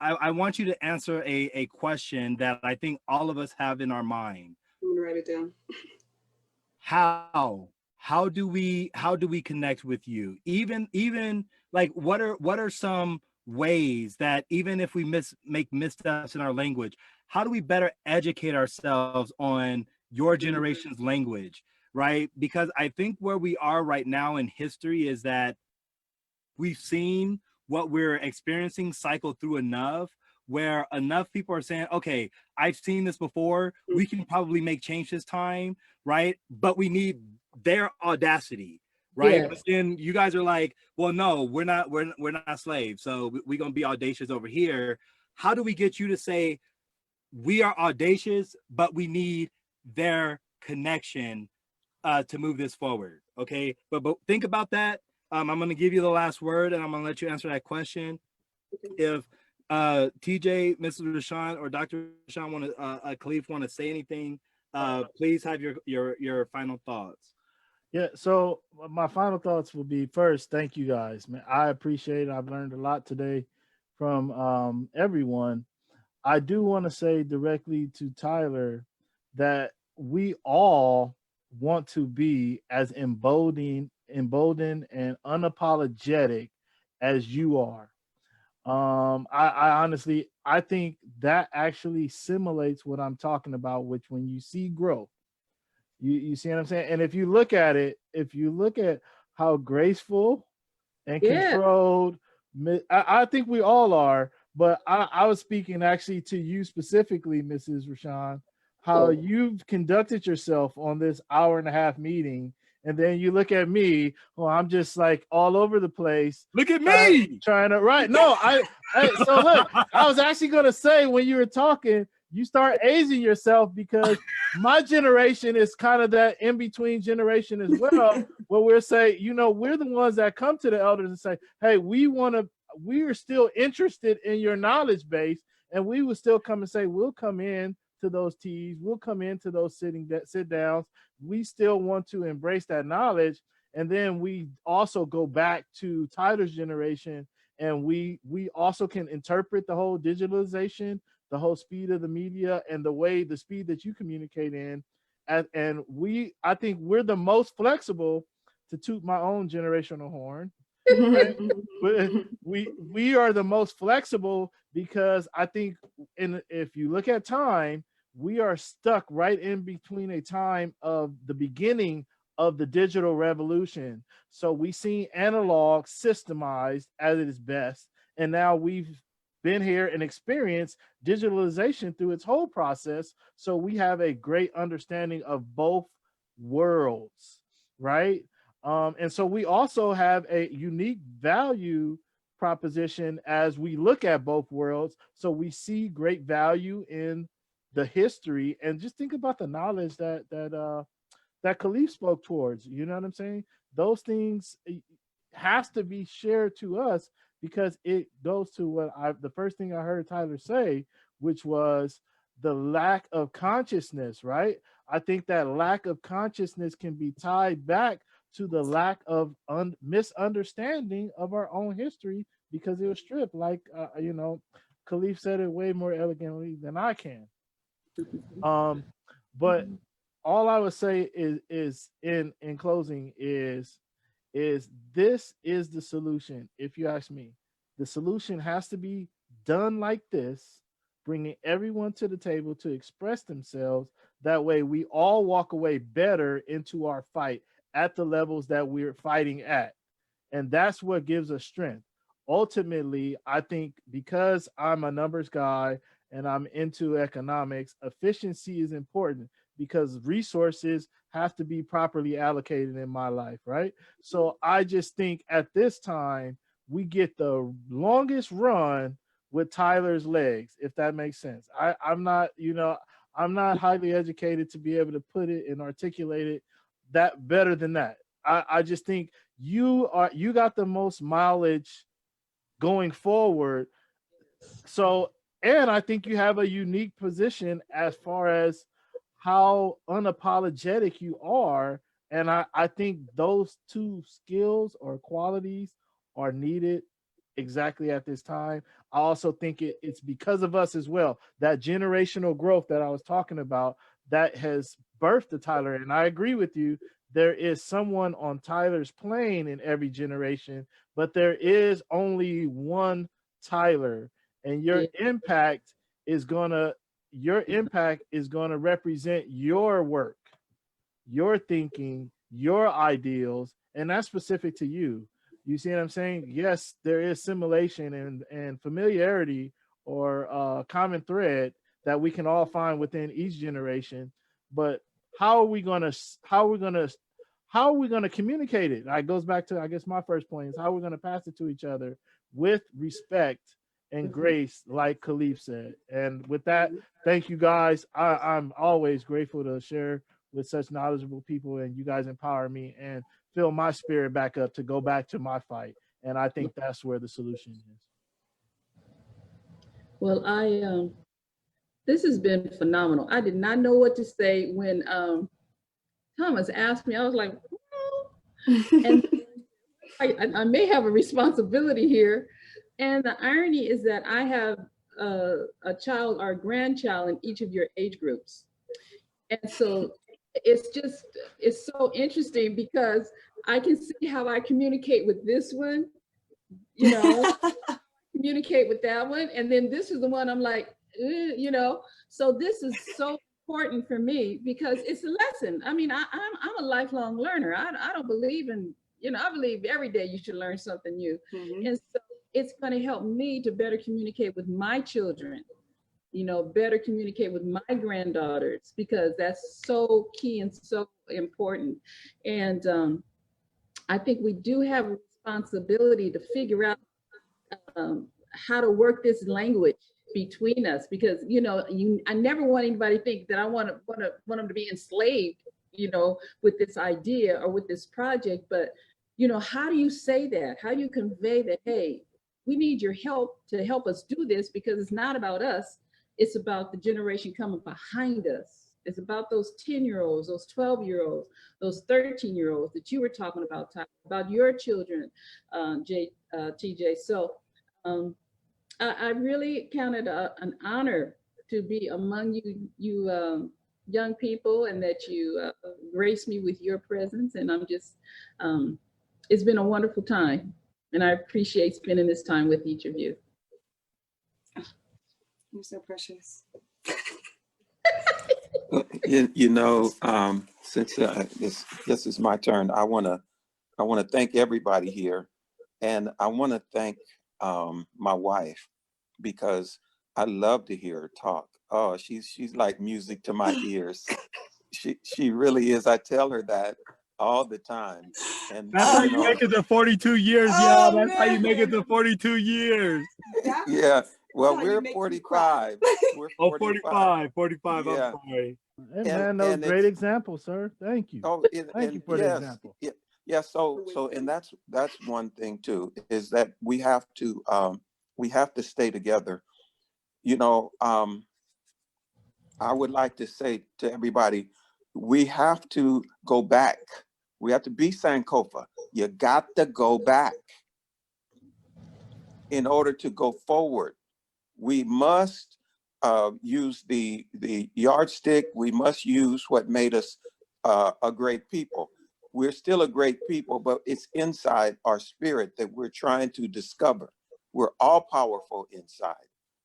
I want you to answer a question that I think all of us have in our mind. I'm going to write it down. How do we connect with you? Even like, what are some ways that even if we make missteps in our language, how do we better educate ourselves on your generation's language? Right? Because I think where we are right now in history is that we've seen what we're experiencing cycle through enough, where enough people are saying, okay, I've seen this before. We can probably make change this time, right? But we need their audacity, right? Yes. But then you guys are like, well, no, we're not slaves. So we're going to be audacious over here. How do we get you to say we are audacious, but we need their connection to move this forward? Okay, but think about that. I'm going to give you the last word, and I'm going to let you answer that question. If TJ, Mrs. Rashawn, or Dr. Rashawn want to, Khalif want to say anything, please have your final thoughts. Yeah, so my final thoughts will be, first, thank you guys, man. I appreciate it. I've learned a lot today from everyone. I do want to say directly to Tyler that we all want to be as emboldened and unapologetic as you are. I honestly, I think that actually simulates what I'm talking about, which when you see growth, you see what I'm saying? And if you look at how graceful and controlled, I think we all are, but I was speaking actually to you specifically, Mrs. Rashawn, how you've conducted yourself on this hour-and-a-half meeting. And then you look at me, well, I'm just like all over the place. Look at me trying to, right. No, so look, I was actually going to say, when you were talking, you start aging yourself, because my generation is kind of that in-between generation as well, where we're saying, we're the ones that come to the elders and say, hey, we are still interested in your knowledge base, and we will still come and say, we'll come in to those teas. We'll come into those sit downs. We still want to embrace that knowledge. And then we also go back to Tyler's generation, and we also can interpret the whole digitalization, the whole speed of the media, and the speed that you communicate in. And I think we're the most flexible, to toot my own generational horn, right? But we are the most flexible because I think, if you look at time, we are stuck right in between a time of the beginning of the digital revolution. So we see analog systemized at its best, and now we've been here and experienced digitalization through its whole process. So we have a great understanding of both worlds, right? And so we also have a unique value proposition as we look at both worlds. So we see great value in the history, and just think about the knowledge that Khalif spoke towards. You know what I'm saying? Those things has to be shared to us, because it goes to the first thing I heard Tyler say, which was the lack of consciousness, right? I think that lack of consciousness can be tied back to the lack of misunderstanding of our own history, because it was stripped. Like, Khalif said it way more elegantly than I can. But all I would say is in closing is this is the solution. If you ask me, the solution has to be done like this, bringing everyone to the table to express themselves. That way we all walk away better into our fight at the levels that we're fighting at. And that's what gives us strength. Ultimately, I think because I'm a numbers guy and I'm into economics, efficiency is important, because resources have to be properly allocated in my life, right? So I just think at this time, we get the longest run with Tyler's legs, if that makes sense. I'm not, I'm not highly educated to be able to put it and articulate it that better than that. I just think you got the most mileage going forward. So, and I think you have a unique position as far as how unapologetic you are. And I think those two skills or qualities are needed exactly at this time. I also think it's because of us as well. That generational growth that I was talking about, that has birthed the Tyler. And I agree with you. There is someone on Tyler's plane in every generation, but there is only one Tyler, and your impact is gonna represent your work, your thinking, your ideals, and that's specific to you. You see what I'm saying? Yes, there is simulation and familiarity, or common thread that we can all find within each generation, but how are we gonna communicate it? It goes back to, I guess, my first point is how we're gonna pass it to each other with respect and grace, like Khalif said. And with that, thank you guys. I'm always grateful to share with such knowledgeable people, and you guys empower me and fill my spirit back up to go back to my fight. And I think that's where the solution is. Well, this has been phenomenal. I did not know what to say when Thomas asked me. I was like, and I may have a responsibility here. And the irony is that I have a child or a grandchild in each of your age groups. And so it's so interesting, because I can see how I communicate with this one, communicate with that one. And then this is the one I'm like, so this is so important for me, because it's a lesson. I mean, I'm a lifelong learner. I don't believe in, I believe every day you should learn something new. And so it's going to help me to better communicate with my children, better communicate with my granddaughters, because that's so key and so important. And I think we do have a responsibility to figure out how to work this language between us, because I never want anybody to think that I want them to be enslaved, with this idea or with this project. But how do you say that? How do you convey that, hey, we need your help to help us do this, because it's not about us, it's about the generation coming behind us. It's about those 10-year-olds, those 12-year-olds, those 13-year-olds that you were talking about, about your children, TJ. So I really count it an honor to be among you young people, and that you grace me with your presence. And I'm just, it's been a wonderful time. And I appreciate spending this time with each of you. You're so precious. You know, since this is my turn, I want to thank everybody here, and I want to thank my wife, because I love to hear her talk. Oh, she's like music to my ears. She really is. I tell her that all the time. And That's how you you know, make it to 42 years, Oh, y'all. That's how you make it man. to 42 years. yeah. Well, how you we're make me 45. We're Oh, 45. 45. I'm Yeah. sorry. Hey, And man, that was and great it's example, sir. Thank you. oh and, Thank you and for the yes, example. yeah. So and that's one thing too, is that we have to stay together. You know, I would like to say to everybody, we have to go back. We have to be Sankofa. You got to go back in order to go forward. We must use the yardstick. We must use what made us a great people. We're still a great people, but it's inside our spirit that we're trying to discover. We're all powerful inside,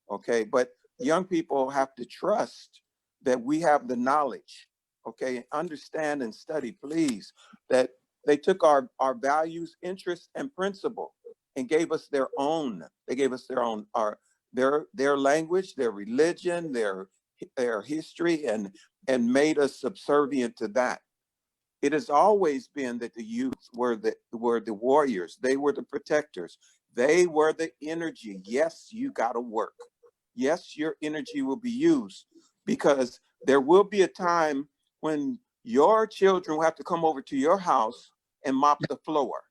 okay? But young people have to trust that we have the knowledge, okay? Understand and study, please, that they took our values, interests, and principle and gave us their own. They gave us their own, their language, their religion, their history, and made us subservient to that. It has always been that the youth were the warriors. They were the protectors. They were the energy. Yes, you got to work. Yes, your energy will be used, because there will be a time when your children will have to come over to your house and mop the floor.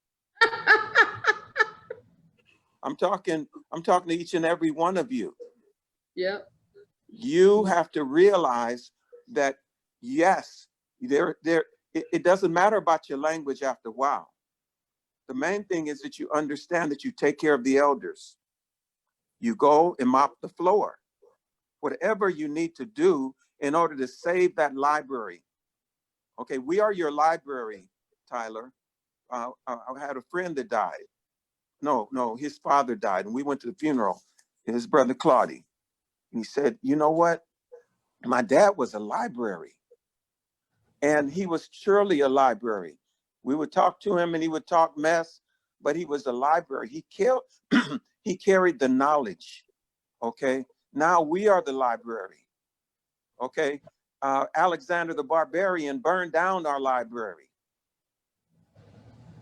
I'm talking to each and every one of you. Yep. You have to realize that, yes, it doesn't matter about your language after a while. The main thing is that you understand that you take care of the elders. You go and mop the floor. Whatever you need to do in order to save that library. Okay, we are your library, Tyler. I had a friend that died. No, his father died, and we went to the funeral. His brother Claudia. And he said, you know what? My dad was a library, and he was surely a library. We would talk to him and he would talk mess, but he was a library. He carried the knowledge. Okay. Now we are the library. Okay. Alexander the Barbarian burned down our library.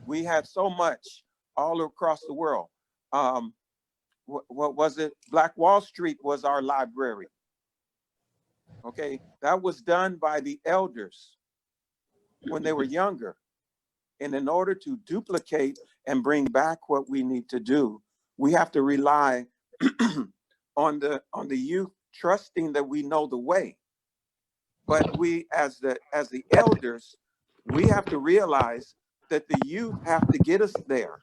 We had so much all across the world. What was it? Black Wall Street was our library. Okay. That was done by the elders when they were younger. And in order to duplicate and bring back what we need to do, we have to rely on the youth trusting that we know the way. But we, as the elders, we have to realize that the youth have to get us there.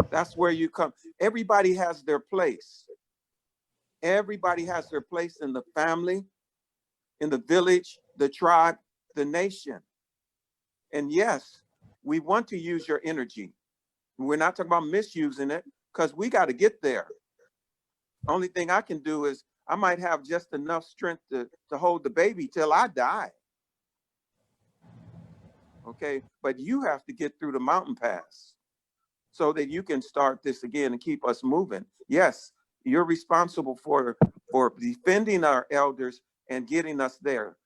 That's where you come. Everybody has their place. Everybody has their place in the family, in the village, the tribe, the nation. And yes, we want to use your energy. We're not talking about misusing it, because we got to get there. Only thing I can do is I might have just enough strength to hold the baby till I die. Okay, but you have to get through the mountain pass so that you can start this again and keep us moving. Yes, you're responsible for defending our elders and getting us there.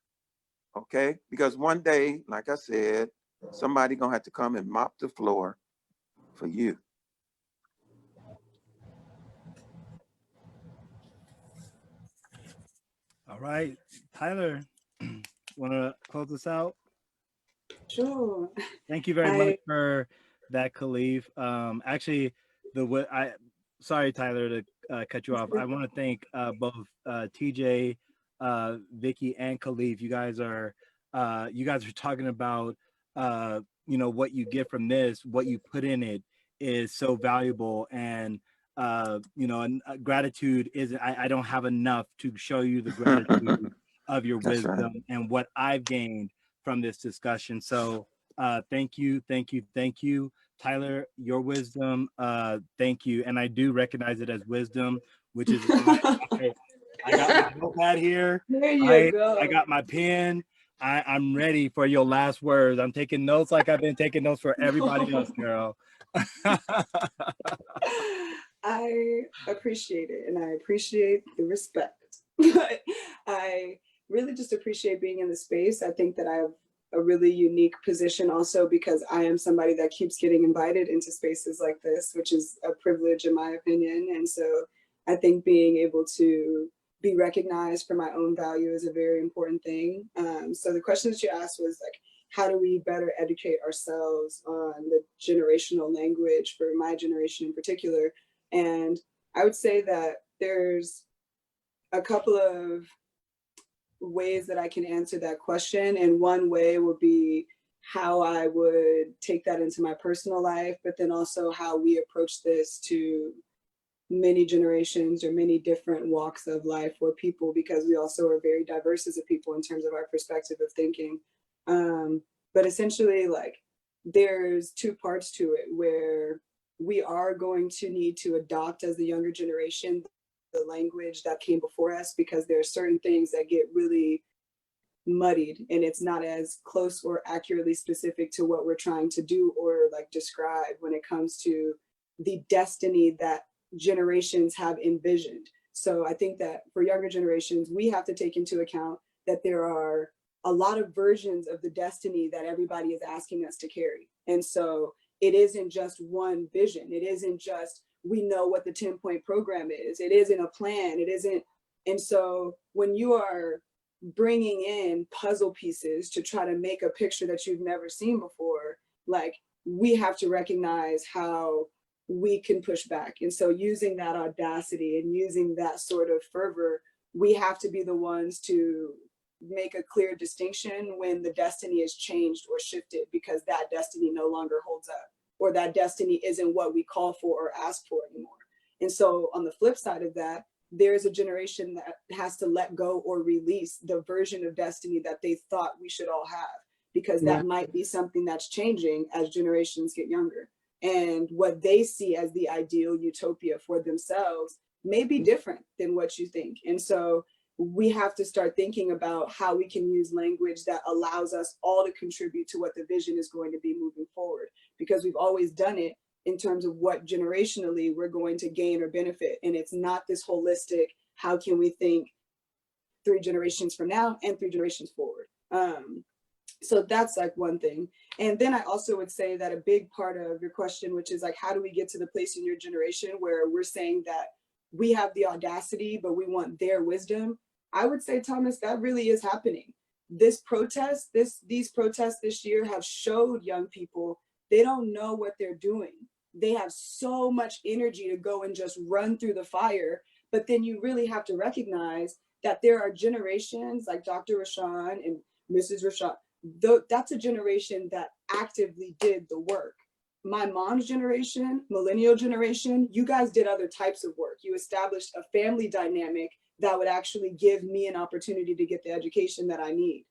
Okay, because one day, like I said, somebody gonna have to come and mop the floor for you. All right, Tyler, want to close us out? Sure. Thank you very much for that, Khalif. Actually, sorry, Tyler, to cut you off. I want to thank both TJ, Vicky, and Khalif. You guys are talking about what you get from this, what you put in it is so valuable, and gratitude is I don't have enough to show you the gratitude of your That's right. wisdom and what I've gained from this discussion. So thank you, thank you, thank you. Tyler, your wisdom, thank you. And I do recognize it as wisdom, which is why I got my notepad here. There you go. I got my pen. I'm ready for your last words. I'm taking notes like I've been taking notes for everybody else, girl. I appreciate it, and I appreciate the respect. I really just appreciate being in the space. I think that I have a really unique position also because I am somebody that keeps getting invited into spaces like this, which is a privilege in my opinion. And so I think being able to be recognized for my own value is a very important thing. So the question that you asked was like, how do we better educate ourselves on the generational language for my generation in particular? And I would say that there's a couple of ways that I can answer that question. And one way would be how I would take that into my personal life, but then also how we approach this to many generations or many different walks of life or people, because we also are very diverse as a people in terms of our perspective of thinking. But essentially, like, there's two parts to it where we are going to need to adopt as the younger generation the language that came before us, because there are certain things that get really muddied and it's not as close or accurately specific to what we're trying to do or like describe when it comes to the destiny that generations have envisioned. So I think that for younger generations, we have to take into account that there are a lot of versions of the destiny that everybody is asking us to carry. And so it isn't just one vision. It isn't just, we know what the 10-point program is. It isn't a plan. It isn't. And so when you are bringing in puzzle pieces to try to make a picture that you've never seen before, like, we have to recognize how we can push back. And so using that audacity and using that sort of fervor, we have to be the ones to make a clear distinction when the destiny is changed or shifted, because that destiny no longer holds up, or that destiny isn't what we call for or ask for anymore. And so on the flip side of that, there's a generation that has to let go or release the version of destiny that they thought we should all have, because that might be something that's changing as generations get younger. And what they see as the ideal utopia for themselves may be different than what you think. And so we have to start thinking about how we can use language that allows us all to contribute to what the vision is going to be moving forward, because we've always done it in terms of what generationally we're going to gain or benefit. And it's not this holistic, how can we think 3 generations from now and 3 generations forward? So that's like one thing. And then I also would say that a big part of your question, which is like, how do we get to the place in your generation where we're saying that we have the audacity, but we want their wisdom? I would say, Thomas, that really is happening. These protests this year have showed young people they don't know what they're doing. They have so much energy to go and just run through the fire. But then you really have to recognize that there are generations like Dr. Rashawn and Mrs. Rashawn. That's a generation that actively did the work. My mom's generation, millennial generation, you guys did other types of work. You established a family dynamic that would actually give me an opportunity to get the education that I need.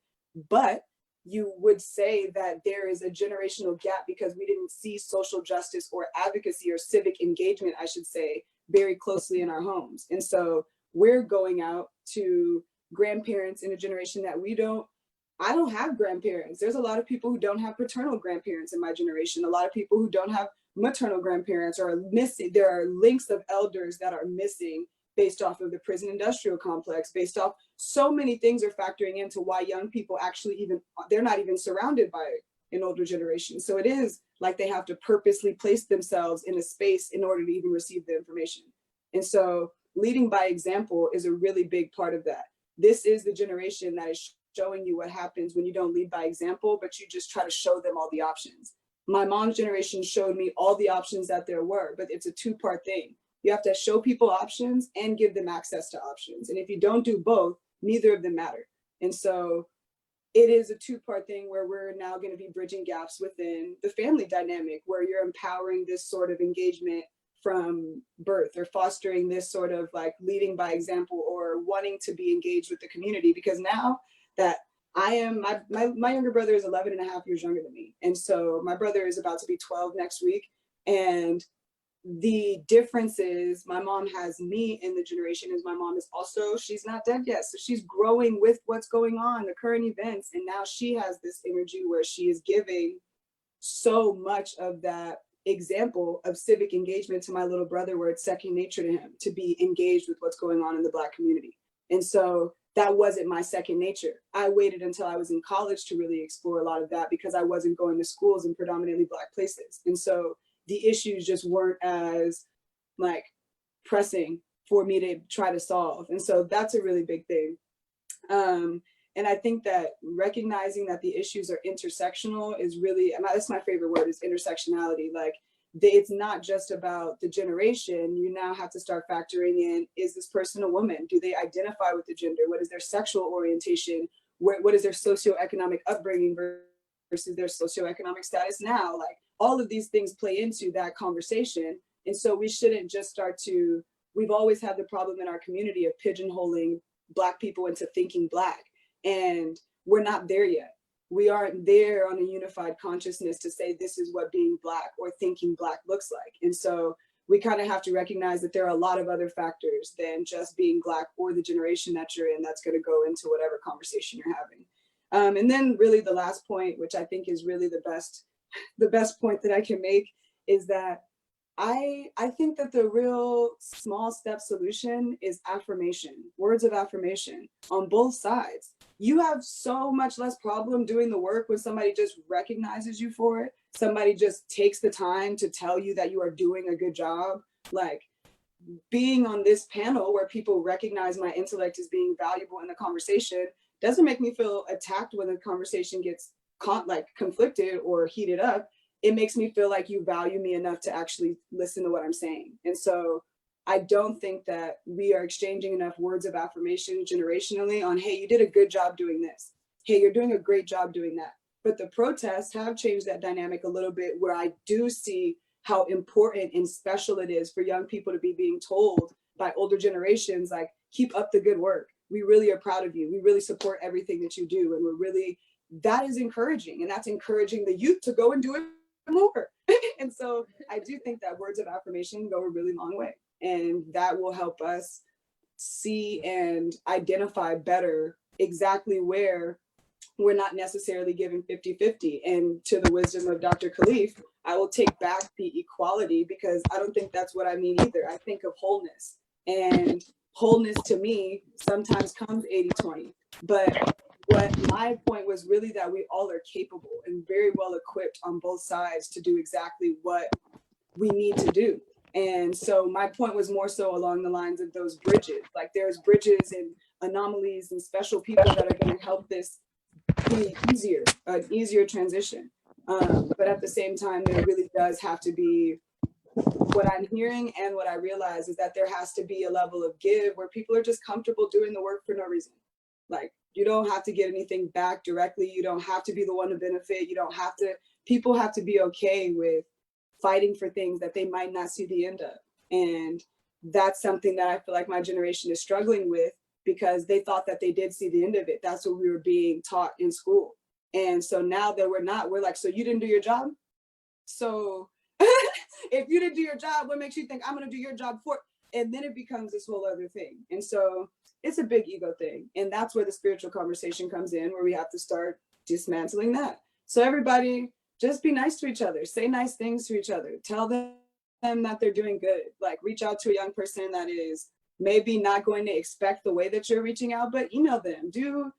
But you would say that there is a generational gap because we didn't see social justice or advocacy or civic engagement, I should say, very closely in our homes. And so we're going out to grandparents in a generation that I don't have grandparents. There's a lot of people who don't have paternal grandparents in my generation. A lot of people who don't have maternal grandparents or are missing. There are links of elders that are missing based off of the prison industrial complex, based off so many things are factoring into why young people actually they're not even surrounded by an older generation. So it is like they have to purposely place themselves in a space in order to even receive the information. And so leading by example is a really big part of that. This is the generation that is showing you what happens when you don't lead by example, but you just try to show them all the options. My mom's generation showed me all the options that there were, but it's a 2-part thing. You have to show people options and give them access to options. And if you don't do both, neither of them matter. And so it is a two-part thing where we're now going to be bridging gaps within the family dynamic, where you're empowering this sort of engagement from birth, or fostering this sort of like leading by example, or wanting to be engaged with the community. Because now that I am, my younger brother is 11 and a half years younger than me. And so my brother is about to be 12 next week. And the difference is my mom has me in the generation, as my mom is also, she's not dead yet. So she's growing with what's going on, the current events. And now she has this energy where she is giving so much of that example of civic engagement to my little brother, where it's second nature to him to be engaged with what's going on in the Black community. And so that wasn't my second nature. I waited until I was in college to really explore a lot of that, because I wasn't going to schools in predominantly Black places. And so the issues just weren't as like pressing for me to try to solve. And so that's a really big thing. And I think that recognizing that the issues are intersectional is really, and that's my favorite word, is intersectionality. Like it's not just about the generation. You now have to start factoring in, is this person a woman? Do they identify with the gender? What is their sexual orientation? What is their socioeconomic upbringing versus their socioeconomic status now? Like all of these things play into that conversation. And so we shouldn't just start to, we've always had the problem in our community of pigeonholing Black people into thinking Black. And we're not there yet. We aren't there on a unified consciousness to say this is what being Black or thinking Black looks like. And so we kind of have to recognize that there are a lot of other factors than just being Black or the generation that you're in that's going to go into whatever conversation you're having. And then really the last point, which I think is really the best point that I can make, is that I think that the real small step solution is affirmation, words of affirmation on both sides. You have so much less problem doing the work when somebody just recognizes you for it. Somebody just takes the time to tell you that you are doing a good job. Like being on this panel where people recognize my intellect as being valuable in the conversation doesn't make me feel attacked when the conversation gets conflicted or heated up. It makes me feel like you value me enough to actually listen to what I'm saying. And so I don't think that we are exchanging enough words of affirmation generationally on, hey, you did a good job doing this. Hey, you're doing a great job doing that. But the protests have changed that dynamic a little bit, where I do see how important and special it is for young people to be being told by older generations, like, keep up the good work. We really are proud of you. We really support everything that you do. And that is encouraging. And that's encouraging the youth to go and do it more. And so I do think that words of affirmation go a really long way, and that will help us see and identify better exactly where we're not necessarily given 50-50. And to the wisdom of Dr. Khalif, I will take back the equality, because I don't think that's what I mean either. I think of wholeness, and wholeness to me sometimes comes 80-20. But what my point was really that we all are capable and very well equipped on both sides to do exactly what we need to do. And so my point was more so along the lines of those bridges. Like there's bridges and anomalies and special people that are going to help this be easier, an easier transition. But at the same time, there really does have to be, what I'm hearing and what I realize is that there has to be a level of give where people are just comfortable doing the work for no reason. Like, you don't have to get anything back directly. You don't have to be the one to benefit. You don't have to, people have to be okay with fighting for things that they might not see the end of. And that's something that I feel like my generation is struggling with, because they thought that they did see the end of it. That's what we were being taught in school. And so now that we're not, we're like, so you didn't do your job? So if you didn't do your job, what makes you think I'm going to do your job for? And then it becomes this whole other thing. And so it's a big ego thing. And that's where the spiritual conversation comes in, where we have to start dismantling that. So everybody just be nice to each other, say nice things to each other, tell them that they're doing good. Like reach out to a young person that is maybe not going to expect the way that you're reaching out, but email them, do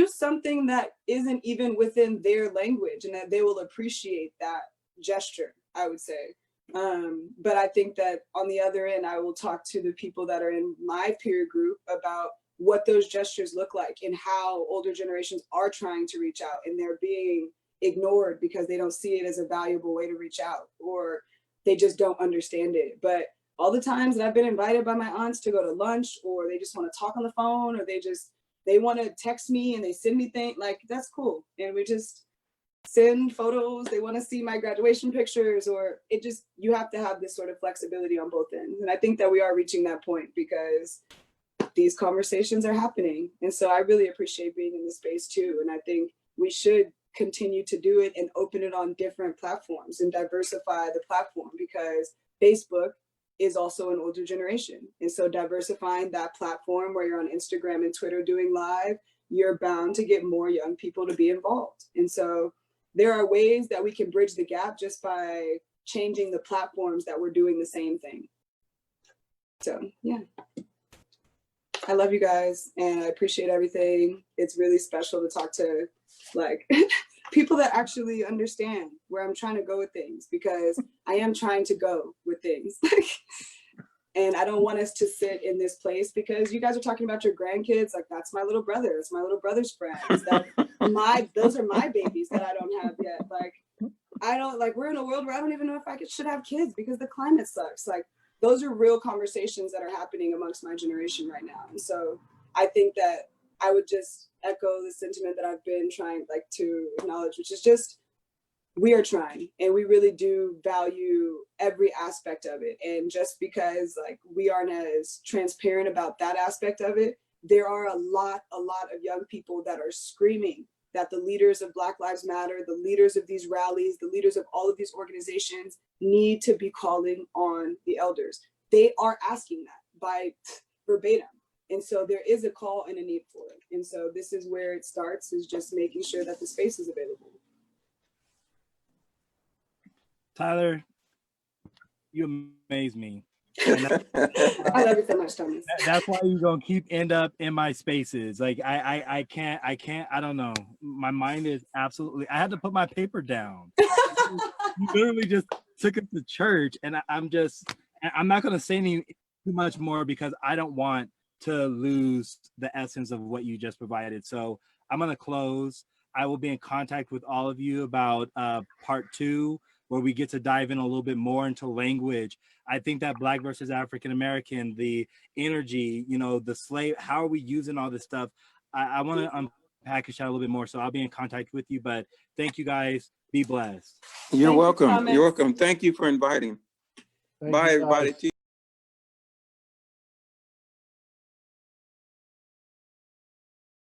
something that isn't even within their language, and that they will appreciate that gesture, I would say. But I think that on the other end, I will talk to the people that are in my peer group about what those gestures look like and how older generations are trying to reach out, and they're being ignored because they don't see it as a valuable way to reach out, or they just don't understand it. But all the times that I've been invited by my aunts to go to lunch, or they just want to talk on the phone, or they want to text me and they send me things, like, that's cool. And we just send photos. They want to see my graduation pictures, or it just, you have to have this sort of flexibility on both ends. And I think that we are reaching that point because these conversations are happening. And so I really appreciate being in this space too. And I think we should continue to do it and open it on different platforms and diversify the platform, because Facebook is also an older generation. And so diversifying that platform where you're on Instagram and Twitter doing live, you're bound to get more young people to be involved. And so there are ways that we can bridge the gap just by changing the platforms that we're doing the same thing. So yeah, I love you guys and I appreciate everything. It's really special to talk to like people that actually understand where I'm trying to go with things, because I am trying to go with things. And I don't want us to sit in this place because you guys are talking about your grandkids. Like, that's my little brother. It's my little brother's friends. Those are my babies that I don't have yet. Like, we're in a world where I don't even know if I should have kids because the climate sucks. Like, those are real conversations that are happening amongst my generation right now. And so I think that I would just echo the sentiment that I've been trying to acknowledge, which is just, we are trying, and we really do value every aspect of it. And just because we aren't as transparent about that aspect of it, there are a lot of young people that are screaming that the leaders of Black Lives Matter, the leaders of these rallies, the leaders of all of these organizations need to be calling on the elders. They are asking that by verbatim. And so there is a call and a need for it. And so this is where it starts, is just making sure that the space is available. Tyler, you amaze me. I love you so much, Thomas. That's why you're gonna end up in my spaces. Like I can't, I don't know. My mind is absolutely, I had to put my paper down. You literally just took it to church, and I'm not gonna say too much more because I don't want to lose the essence of what you just provided. So I'm gonna close. I will be in contact with all of you about part 2, where we get to dive in a little bit more into language. I think that Black versus African American, the energy, the slave, how are we using all this stuff? I want to unpackage that a little bit more. So I'll be in contact with you, but thank you guys. Be blessed. You're welcome. Thomas. You're welcome. Thank you for inviting. Bye, everybody.